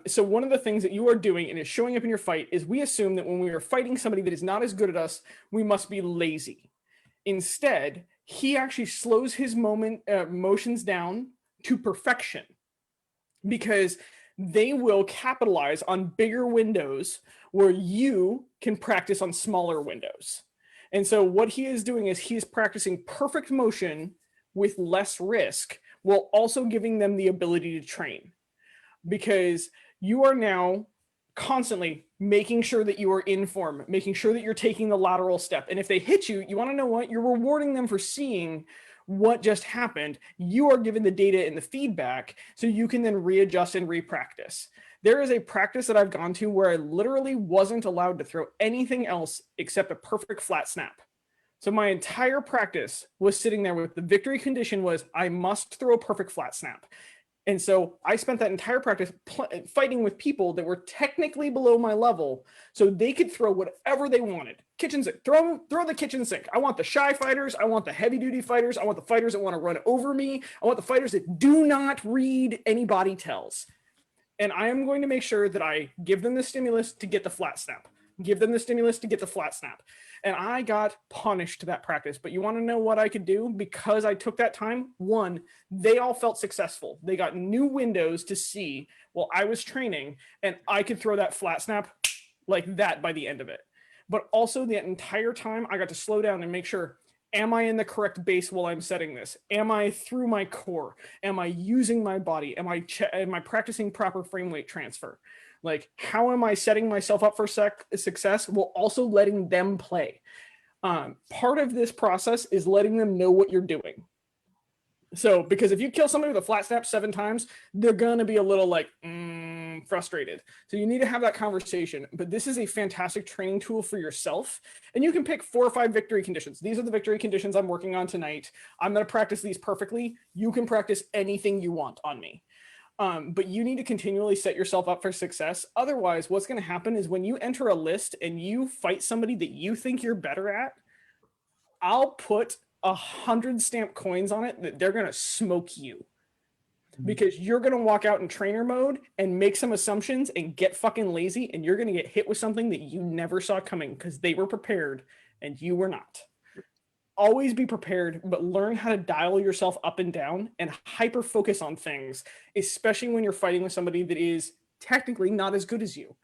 Speaker 2: So one of the things that you are doing and is showing up in your fight is we assume that when we are fighting somebody that is not as good at us, we must be lazy. Instead, he actually slows his motions down to perfection, because they will capitalize on bigger windows where you can practice on smaller windows. And so what he is doing is he is practicing perfect motion with less risk, while also giving them the ability to train. Because you are now constantly making sure that you are in form, making sure that you're taking the lateral step. And if they hit you, you want to know what? You're rewarding them for seeing what just happened. You are given the data and the feedback, so you can then readjust and repractice. There is a practice that I've gone to where I literally wasn't allowed to throw anything else except a perfect flat snap. So my entire practice was sitting there with the victory condition was I must throw a perfect flat snap. And so I spent that entire practice fighting with people that were technically below my level, so they could throw whatever they wanted. Kitchen sink, throw the kitchen sink. I want the shy fighters. I want the heavy duty fighters. I want the fighters that want to run over me. I want the fighters that do not read any body tells. And I am going to make sure that I give them the stimulus to get the flat snap. Give them the stimulus to get the flat snap. And I got punished that practice. But you want to know what I could do? Because I took that time, one, they all felt successful. They got new windows to see while I was training, and I could throw that flat snap like that by the end of it. But also the entire time I got to slow down and make sure, am I in the correct base while I'm setting this? Am I through my core? Am I using my body? Am I practicing proper frame weight transfer? Like, how am I setting myself up for success while also letting them play? Part of this process is letting them know what you're doing. So, because if you kill somebody with a flat snap 7 times, they're going to be a little like frustrated. So you need to have that conversation. But this is a fantastic training tool for yourself. And you can pick 4 or 5 victory conditions. These are the victory conditions I'm working on tonight. I'm going to practice these perfectly. You can practice anything you want on me. But you need to continually set yourself up for success. Otherwise, what's going to happen is when you enter a list and you fight somebody that you think you're better at, I'll put 100 stamp coins on it that they're going to smoke you. Because you're going to walk out in trainer mode and make some assumptions and get fucking lazy, and you're going to get hit with something that you never saw coming because they were prepared and you were not. Always be prepared, but learn how to dial yourself up and down and hyper focus on things, especially when you're fighting with somebody that is technically not as good as you.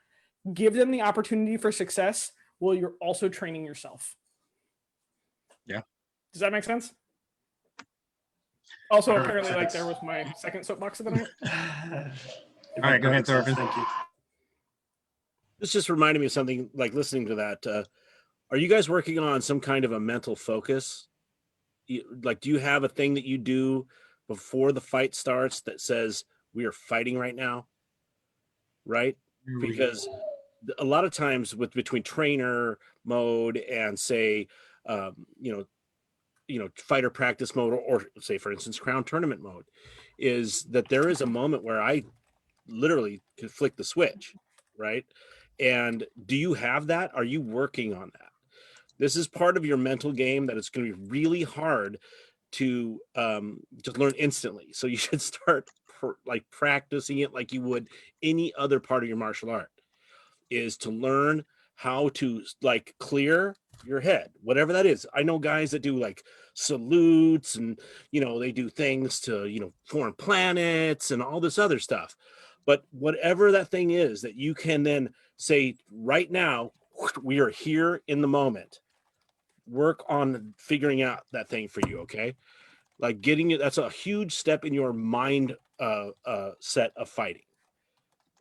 Speaker 2: Give them the opportunity for success while you're also training yourself.
Speaker 1: Yeah.
Speaker 2: Does that make sense? Also, apparently, like, there was my second soapbox of the night.
Speaker 1: All right, go ahead, Thorfinn.
Speaker 4: Thank you.
Speaker 6: This just reminded me of something, like listening to that. Are you guys working on some kind of a mental focus? Like, do you have a thing that you do before the fight starts that says we are fighting right now? Right? Because a lot of times between trainer mode and say, fighter practice mode, or say, for instance, crown tournament mode, is that there is a moment where I literally can flick the switch, right? And do you have that? Are you working on that? This is part of your mental game that it's going to be really hard to learn instantly. So you should start practicing it like you would any other part of your martial art, is to learn how to clear your head, whatever that is. I know guys that do like salutes and, they do things to, foreign planets and all this other stuff. But whatever that thing is that you can then say, right now, we are here in the moment. Work on figuring out that thing for you, okay? Like getting it, that's a huge step in your mind set of fighting.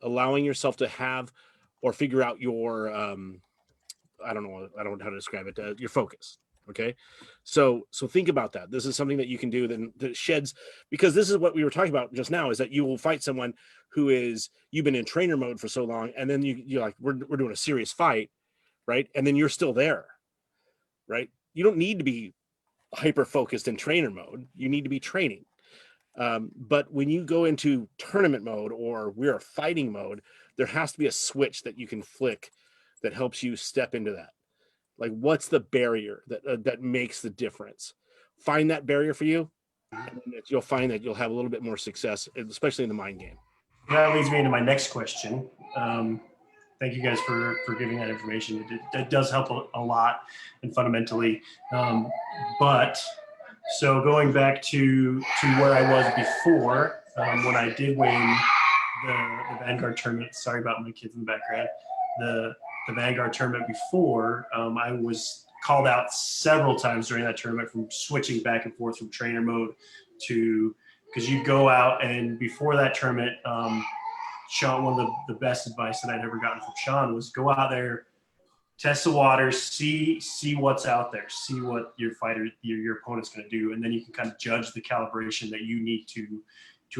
Speaker 6: Allowing yourself to have or figure out your, I don't know how to describe it, your focus, okay? So think about that. This is something that you can do that sheds, because this is what we were talking about just now, is that you will fight someone who you've been in trainer mode for so long, and then you're like, we're doing a serious fight, right? And then you're still there. Right? You don't need to be hyper focused in trainer mode. You need to be training. But when you go into tournament mode or we're fighting mode, there has to be a switch that you can flick that helps you step into that. Like, what's the barrier that makes the difference? Find that barrier for you, and you'll find that you'll have a little bit more success, especially in the mind game.
Speaker 4: That leads me into my next question. Thank you guys for giving that information. It does help a lot and fundamentally. But so going back to where I was before, when I did win the Vanguard tournament, sorry about my kids in the background, the Vanguard tournament before, I was called out several times during that tournament from switching back and forth from trainer mode to, because you go out and before that tournament, Sean, one of the best advice that I'd ever gotten from Sean was go out there, test the waters, see what's out there, see what your opponent's going to do, and then you can kind of judge the calibration that you need to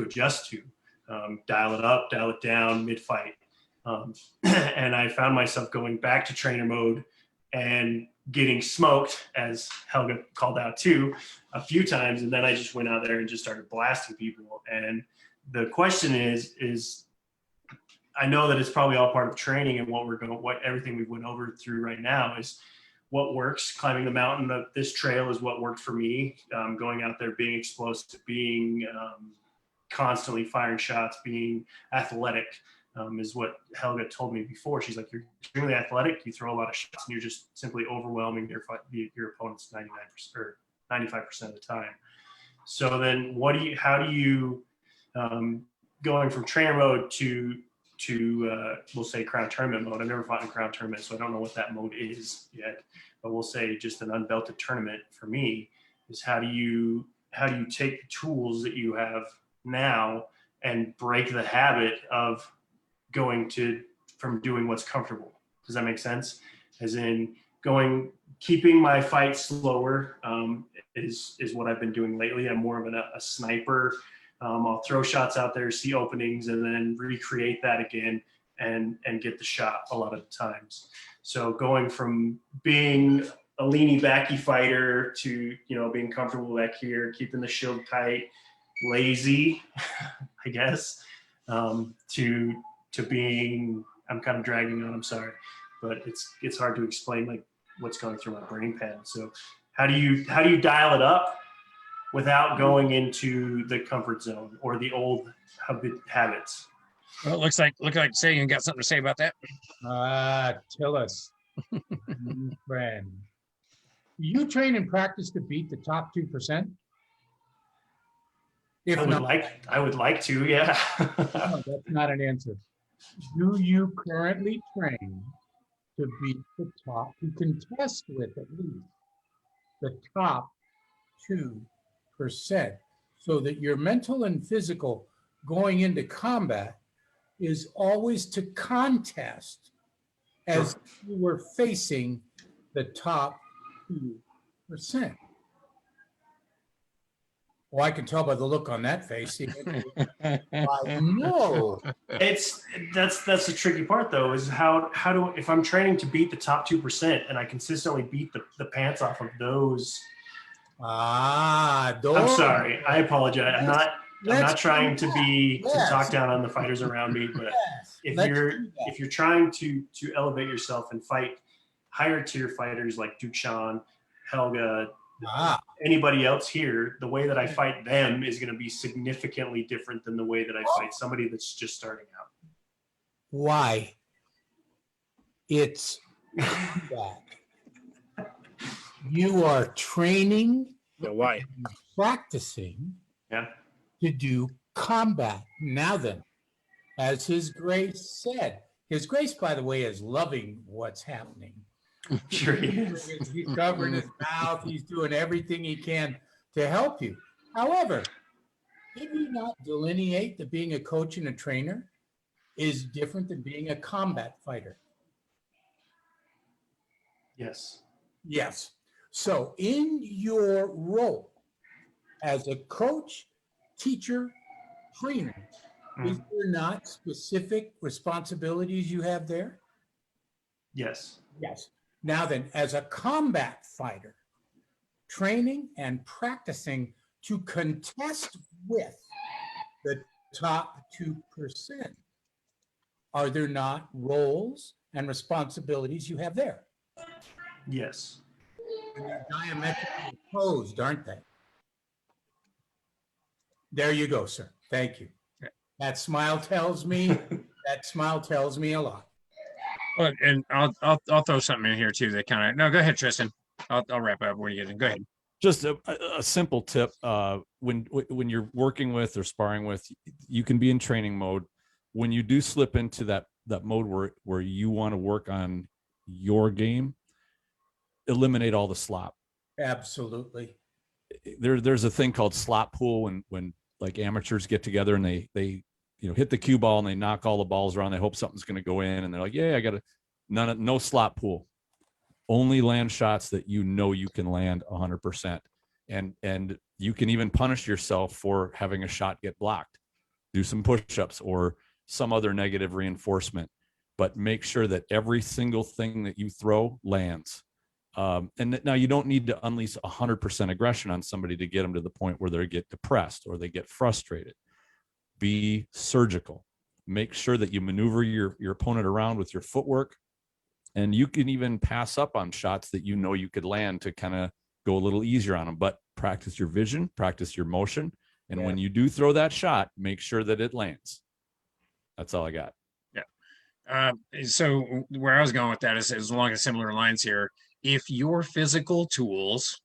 Speaker 4: adjust to. Dial it up, dial it down mid-fight. And I found myself going back to trainer mode and getting smoked, as Helga called out too, a few times, and then I just went out there and just started blasting people. And the question is I know that it's probably all part of training, and what everything we went over through right now is what works. Climbing the mountain of this trail is what worked for me. Going out there, being explosive, being constantly firing shots, being athletic is what Helga told me before. She's like, you're extremely athletic. You throw a lot of shots, and you're just simply overwhelming your opponents 99% or 95% of the time. So then, how do you going from trainer mode to we'll say crown tournament mode. I've never fought in crown tournament, so I don't know what that mode is yet, but we'll say just an unbelted tournament for me is how do you take the tools that you have now and break the habit of from doing what's comfortable. Does that make sense? As in keeping my fight slower is what I've been doing lately. I'm more of a sniper. I'll throw shots out there, see openings, and then recreate that again and get the shot a lot of the times. So going from being a leany backy fighter to, being comfortable back here, keeping the shield tight, lazy, I guess, to being, I'm kind of dragging on, I'm sorry, but it's hard to explain like what's going through my brain pan. So how do you dial it up without going into the comfort zone or the old habits?
Speaker 1: Well, it looks like say you got something to say about that.
Speaker 5: Tell us, friend. You train and practice to beat the top 2%?
Speaker 4: I would like to, yeah.
Speaker 5: No, that's not an answer. Do you currently train to beat the top, to contest with at least the top 2%, so that your mental and physical going into combat is always to contest as you were facing the top 2%. Well, I can tell by the look on that face. No.
Speaker 4: That's the tricky part though, is how do, if I'm training to beat the top 2% and I consistently beat the pants off of those. I'm sorry, I apologize. I'm not trying to talk down on the fighters around me, but if you're trying to elevate yourself and fight higher tier fighters like Duchan, Helga, anybody else here, the way that I fight them is going to be significantly different than the way that I fight somebody that's just starting out.
Speaker 5: Why? It's that you are training,
Speaker 6: why?
Speaker 5: Practicing
Speaker 4: Yeah.
Speaker 5: to do combat. Now then, as His Grace said, His Grace, by the way, is loving what's happening.
Speaker 4: Sure he is.
Speaker 5: He's covering his mouth. He's doing everything he can to help you. However, did we not delineate that being a coach and a trainer is different than being a combat fighter?
Speaker 4: Yes.
Speaker 5: Yes. So in your role as a coach, teacher, trainer, is there not specific responsibilities you have there?
Speaker 4: Yes.
Speaker 5: Yes. Now then, as a combat fighter, training and practicing to contest with the top 2%, are there not roles and responsibilities you have there?
Speaker 4: Yes.
Speaker 5: And they're diametrically opposed, aren't they? There you go, sir. Thank you. That smile tells me a lot.
Speaker 1: Well, and I'll throw something in here too that kind of, no, go ahead, Tristan. I'll wrap up when you get in. Go ahead.
Speaker 7: Just a simple tip. When you're working with or sparring with, you can be in training mode. When you do slip into that mode where you want to work on your game, eliminate all the slop.
Speaker 5: Absolutely.
Speaker 7: There's a thing called slop pool when like amateurs get together and they hit the cue ball and they knock all the balls around. They hope something's going to go in, and they're like, yeah, I got no slop pool. Only land shots that you can land 100%. And you can even punish yourself for having a shot get blocked. Do some push-ups or some other negative reinforcement, but make sure that every single thing that you throw lands. And now you don't need to unleash 100% aggression on somebody to get them to the point where they get depressed or they get frustrated. Be surgical. Make sure that you maneuver your opponent around with your footwork, and you can even pass up on shots that you could land to kind of go a little easier on them. But practice your vision, practice your motion, and when you do throw that shot, make sure that it lands. That's all I got.
Speaker 1: Yeah. So where I was going with that is along the similar lines here. If your physical tools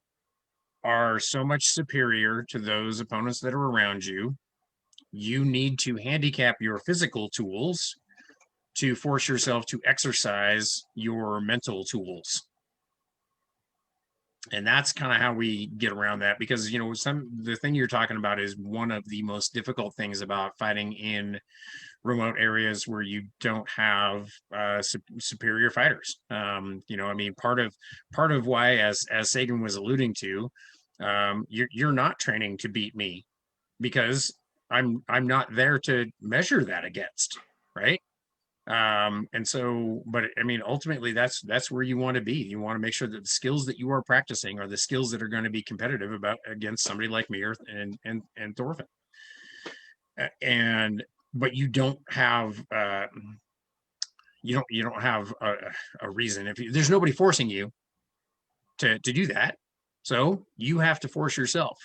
Speaker 1: are so much superior to those opponents that are around you, you need to handicap your physical tools to force yourself to exercise your mental tools. And that's kind of how we get around that, because the thing you're talking about is one of the most difficult things about fighting in remote areas where you don't have superior fighters. Part of why, as Sagan was alluding to, you're not training to beat me, because I'm not there to measure that against, right? And so, but I mean, ultimately that's where you want to be. You want to make sure that the skills that you are practicing are the skills that are going to be competitive against somebody like me and Thorfinn. But you don't have you don't have a reason. There's nobody forcing you to do that, so you have to force yourself.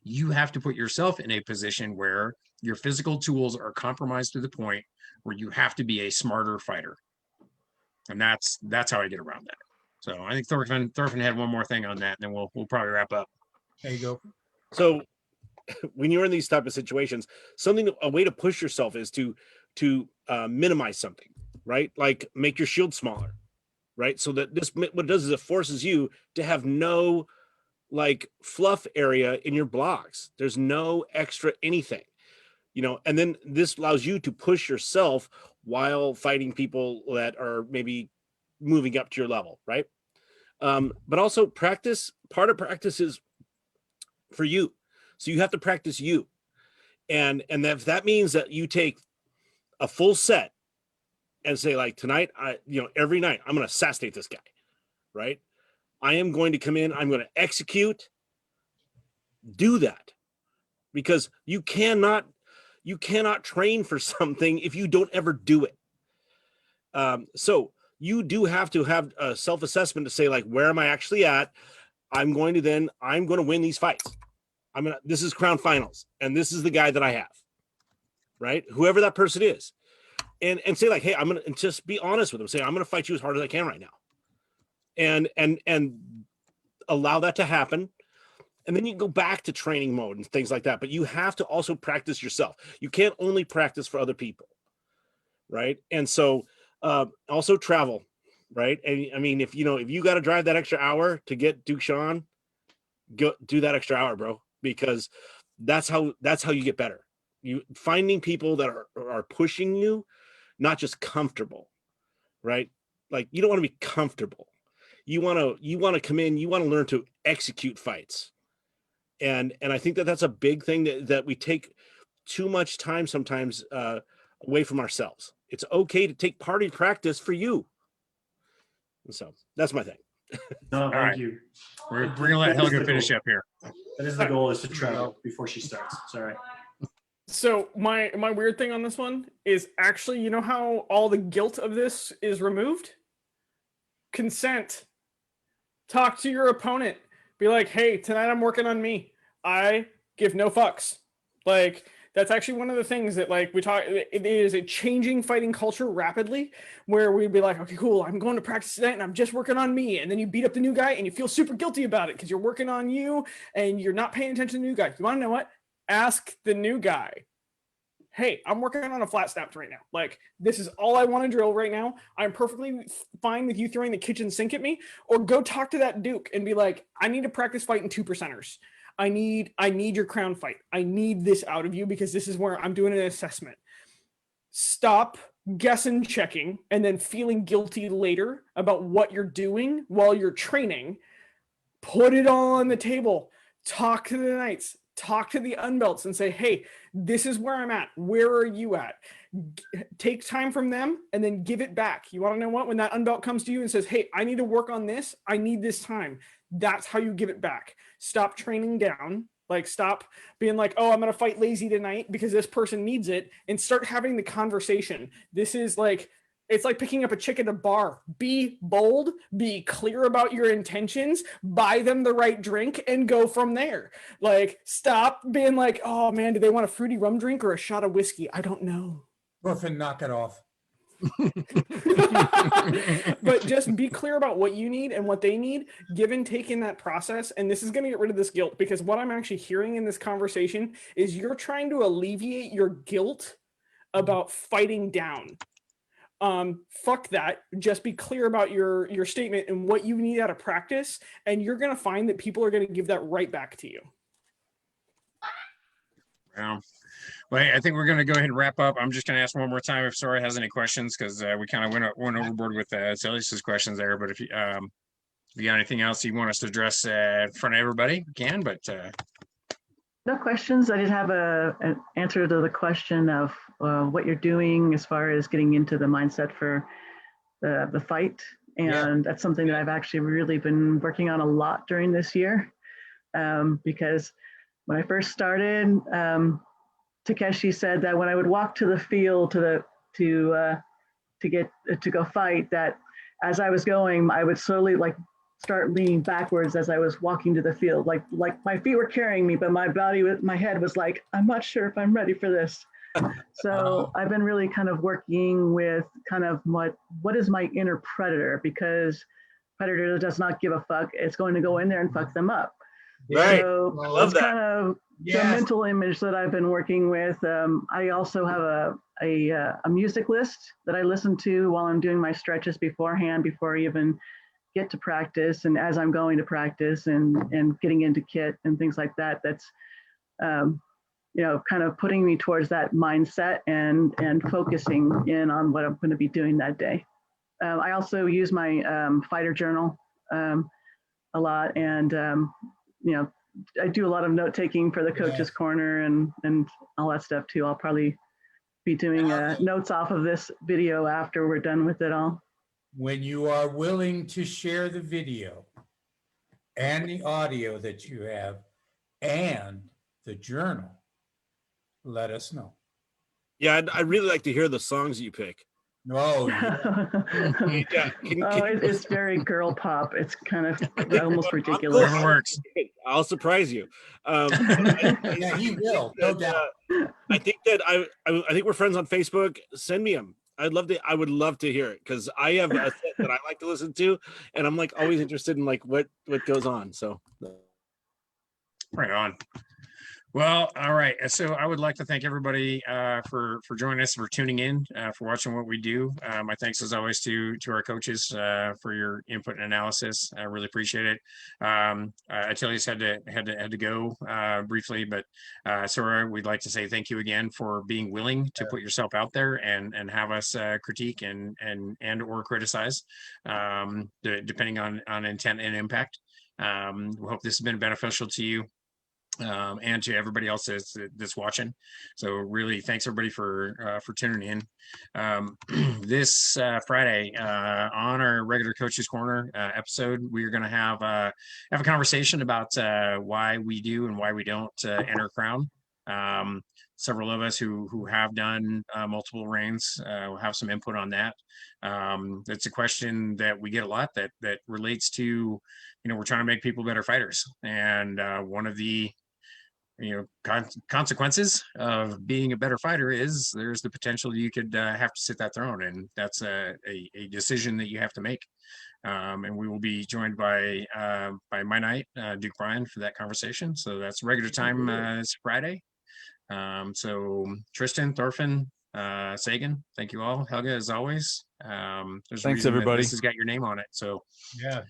Speaker 1: You have to put yourself in a position where your physical tools are compromised to the point where you have to be a smarter fighter. And that's how I get around that. So I think Thorfinn had one more thing on that, and then we'll probably wrap up.
Speaker 5: There you go.
Speaker 6: So when you're in these type of situations, a way to push yourself is to minimize something, right? Like make your shield smaller, right? So that what it does is it forces you to have no like fluff area in your blocks. There's no extra anything, and then this allows you to push yourself while fighting people that are maybe moving up to your level, right? But also practice, part of practice is for you. So you have to practice you. And if that means that you take a full set and say, like, tonight, every night I'm going to assassinate this guy, right? I am going to come in, I'm going to execute. Do that, because you cannot train for something if you don't ever do it. So you do have to have a self-assessment to say, like, where am I actually at? I'm going to win these fights. This is crown finals, and this is the guy that I have, right? Whoever that person is. And say, like, hey, I'm going to just be honest with them. Say, I'm going to fight you as hard as I can right now. And allow that to happen. And then you can go back to training mode and things like that. But you have to also practice yourself. You can't only practice for other people, right? And so also travel, right? And I mean, if you got to drive that extra hour to get Duke Sean, go do that extra hour, bro, because that's how you get better. You finding people that are pushing you, not just comfortable, right? Like, you don't want to be comfortable. You want to come in, you want to learn to execute fights. And I think that's a big thing that we take too much time sometimes away from ourselves. It's okay to take party practice for you. And so that's my thing.
Speaker 4: No, thank
Speaker 1: right.
Speaker 4: you.
Speaker 1: We're gonna let Helga finish up here.
Speaker 4: That is the goal, is to travel before she starts. Sorry.
Speaker 2: So my weird thing on this one is actually, you know how all the guilt of this is removed? Consent. Talk to your opponent. Be like, hey, tonight I'm working on me. I give no fucks. Like, that's actually one of the things that, like, we talk, it is a changing fighting culture rapidly, where we'd be like, okay, cool, I'm going to practice tonight and I'm just working on me. And then you beat up the new guy and you feel super guilty about it because you're working on you and you're not paying attention to the new guy. You want to know what? Ask the new guy, hey, I'm working on a flat snapped right now. Like, this is all I want to drill right now. I'm perfectly fine with you throwing the kitchen sink at me. Or go talk to that Duke and be like, I need to practice fighting 2%ers. I need your crown fight. I need this out of you because this is where I'm doing an assessment. Stop guessing, checking, and then feeling guilty later about what you're doing while you're training. Put it all on the table. Talk to the knights. Talk to the unbelts and say, hey, this is where I'm at. Where are you at? Take time from them and then give it back. You want to know what? When that unbelt comes to you and says, hey, I need to work on this. I need this time. That's how you give it back. Stop training down. Like, stop being like, oh, I'm going to fight lazy tonight because this person needs it, and start having the conversation. This is like, it's like picking up a chick at a bar. Be bold, be clear about your intentions, buy them the right drink, and go from there. Like, stop being like, oh man, do they want a fruity rum drink or a shot of whiskey? I don't know.
Speaker 5: Griffin, knock it off.
Speaker 2: But just be clear about what you need and what they need, give and take in that process. And this is going to get rid of this guilt, because what I'm actually hearing in this conversation is you're trying to alleviate your guilt about fighting down. Fuck that. Just be clear about your statement and what you need out of practice, and you're going to find that people are going to give that right back to you.
Speaker 1: Well, I think we're going to go ahead and wrap up. I'm just going to ask one more time if Sora has any questions, because we kind of went overboard with Celsius's questions there. But if you got anything else you want us to address in front of everybody, we can. But
Speaker 3: no questions. I did have an answer to the question of what you're doing as far as getting into the mindset for the fight. And that's something that I've actually really been working on a lot during this year. Because when I first started, Takeshi said that when I would walk to the field to go fight, that as I was going, I would slowly start leaning backwards as I was walking to the field. Like my feet were carrying me, but my head was like, I'm not sure if I'm ready for this. So I've been really kind of working with kind of what is my inner predator, because predator does not give a fuck. It's going to go in there and fuck them up.
Speaker 6: Right.
Speaker 3: So
Speaker 6: I love that.
Speaker 3: Kind of the mental image that I've been working with. I also have a music list that I listen to while I'm doing my stretches beforehand, before I even get to practice, and as I'm going to practice and getting into kit and things like that. That's kind of putting me towards that mindset and focusing in on what I'm going to be doing that day. I also use my fighter journal a lot. And, you know, I do a lot of note taking for the coaches corner and all that stuff too. I'll probably be doing notes off of this video after we're done with it all.
Speaker 5: When you are willing to share the video and the audio that you have and the journal, let us know.
Speaker 6: Yeah, I'd really like to hear the songs you pick.
Speaker 5: No, yeah.
Speaker 6: Yeah,
Speaker 3: It's very girl pop. It's kind of almost ridiculous.
Speaker 1: Whatever works.
Speaker 6: I'll surprise you.
Speaker 5: Yeah, he will, no doubt.
Speaker 6: I think that I think we're friends on Facebook. Send me them. I would love to hear it because I have a set that I like to listen to, and I'm like always interested in like what goes on. So
Speaker 1: Right on. Well, all right. So I would like to thank everybody for joining us, for tuning in, for watching what we do. My thanks as always to our coaches for your input and analysis. I really appreciate it. Achilles had to go briefly, but Sora, we'd like to say thank you again for being willing to put yourself out there and have us critique and or criticize, depending on intent and impact. We hope this has been beneficial to you. And to everybody else that's watching. So really, thanks everybody for tuning in. This Friday on our regular Coaches Corner episode, we're going to have a conversation about why we do and why we don't enter Crown. Several of us who have done multiple reigns will have some input on that. It's a question that we get a lot that relates to, you know, we're trying to make people better fighters, and one of the consequences of being a better fighter is there's the potential you could have to sit that throne, and that's a decision that you have to make. And we will be joined by my knight, Duke Bryan, for that conversation. So that's regular time. It's Friday. So Tristan, Thorfinn, Sagan, thank you all. Helga, as always.
Speaker 7: Thanks, everybody.
Speaker 1: This has got your name on it. So
Speaker 5: Yeah.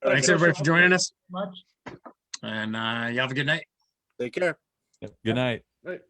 Speaker 1: thanks everybody for joining us.
Speaker 5: Much.
Speaker 1: And you have a good night.
Speaker 6: take care.
Speaker 7: Good night.
Speaker 2: Right.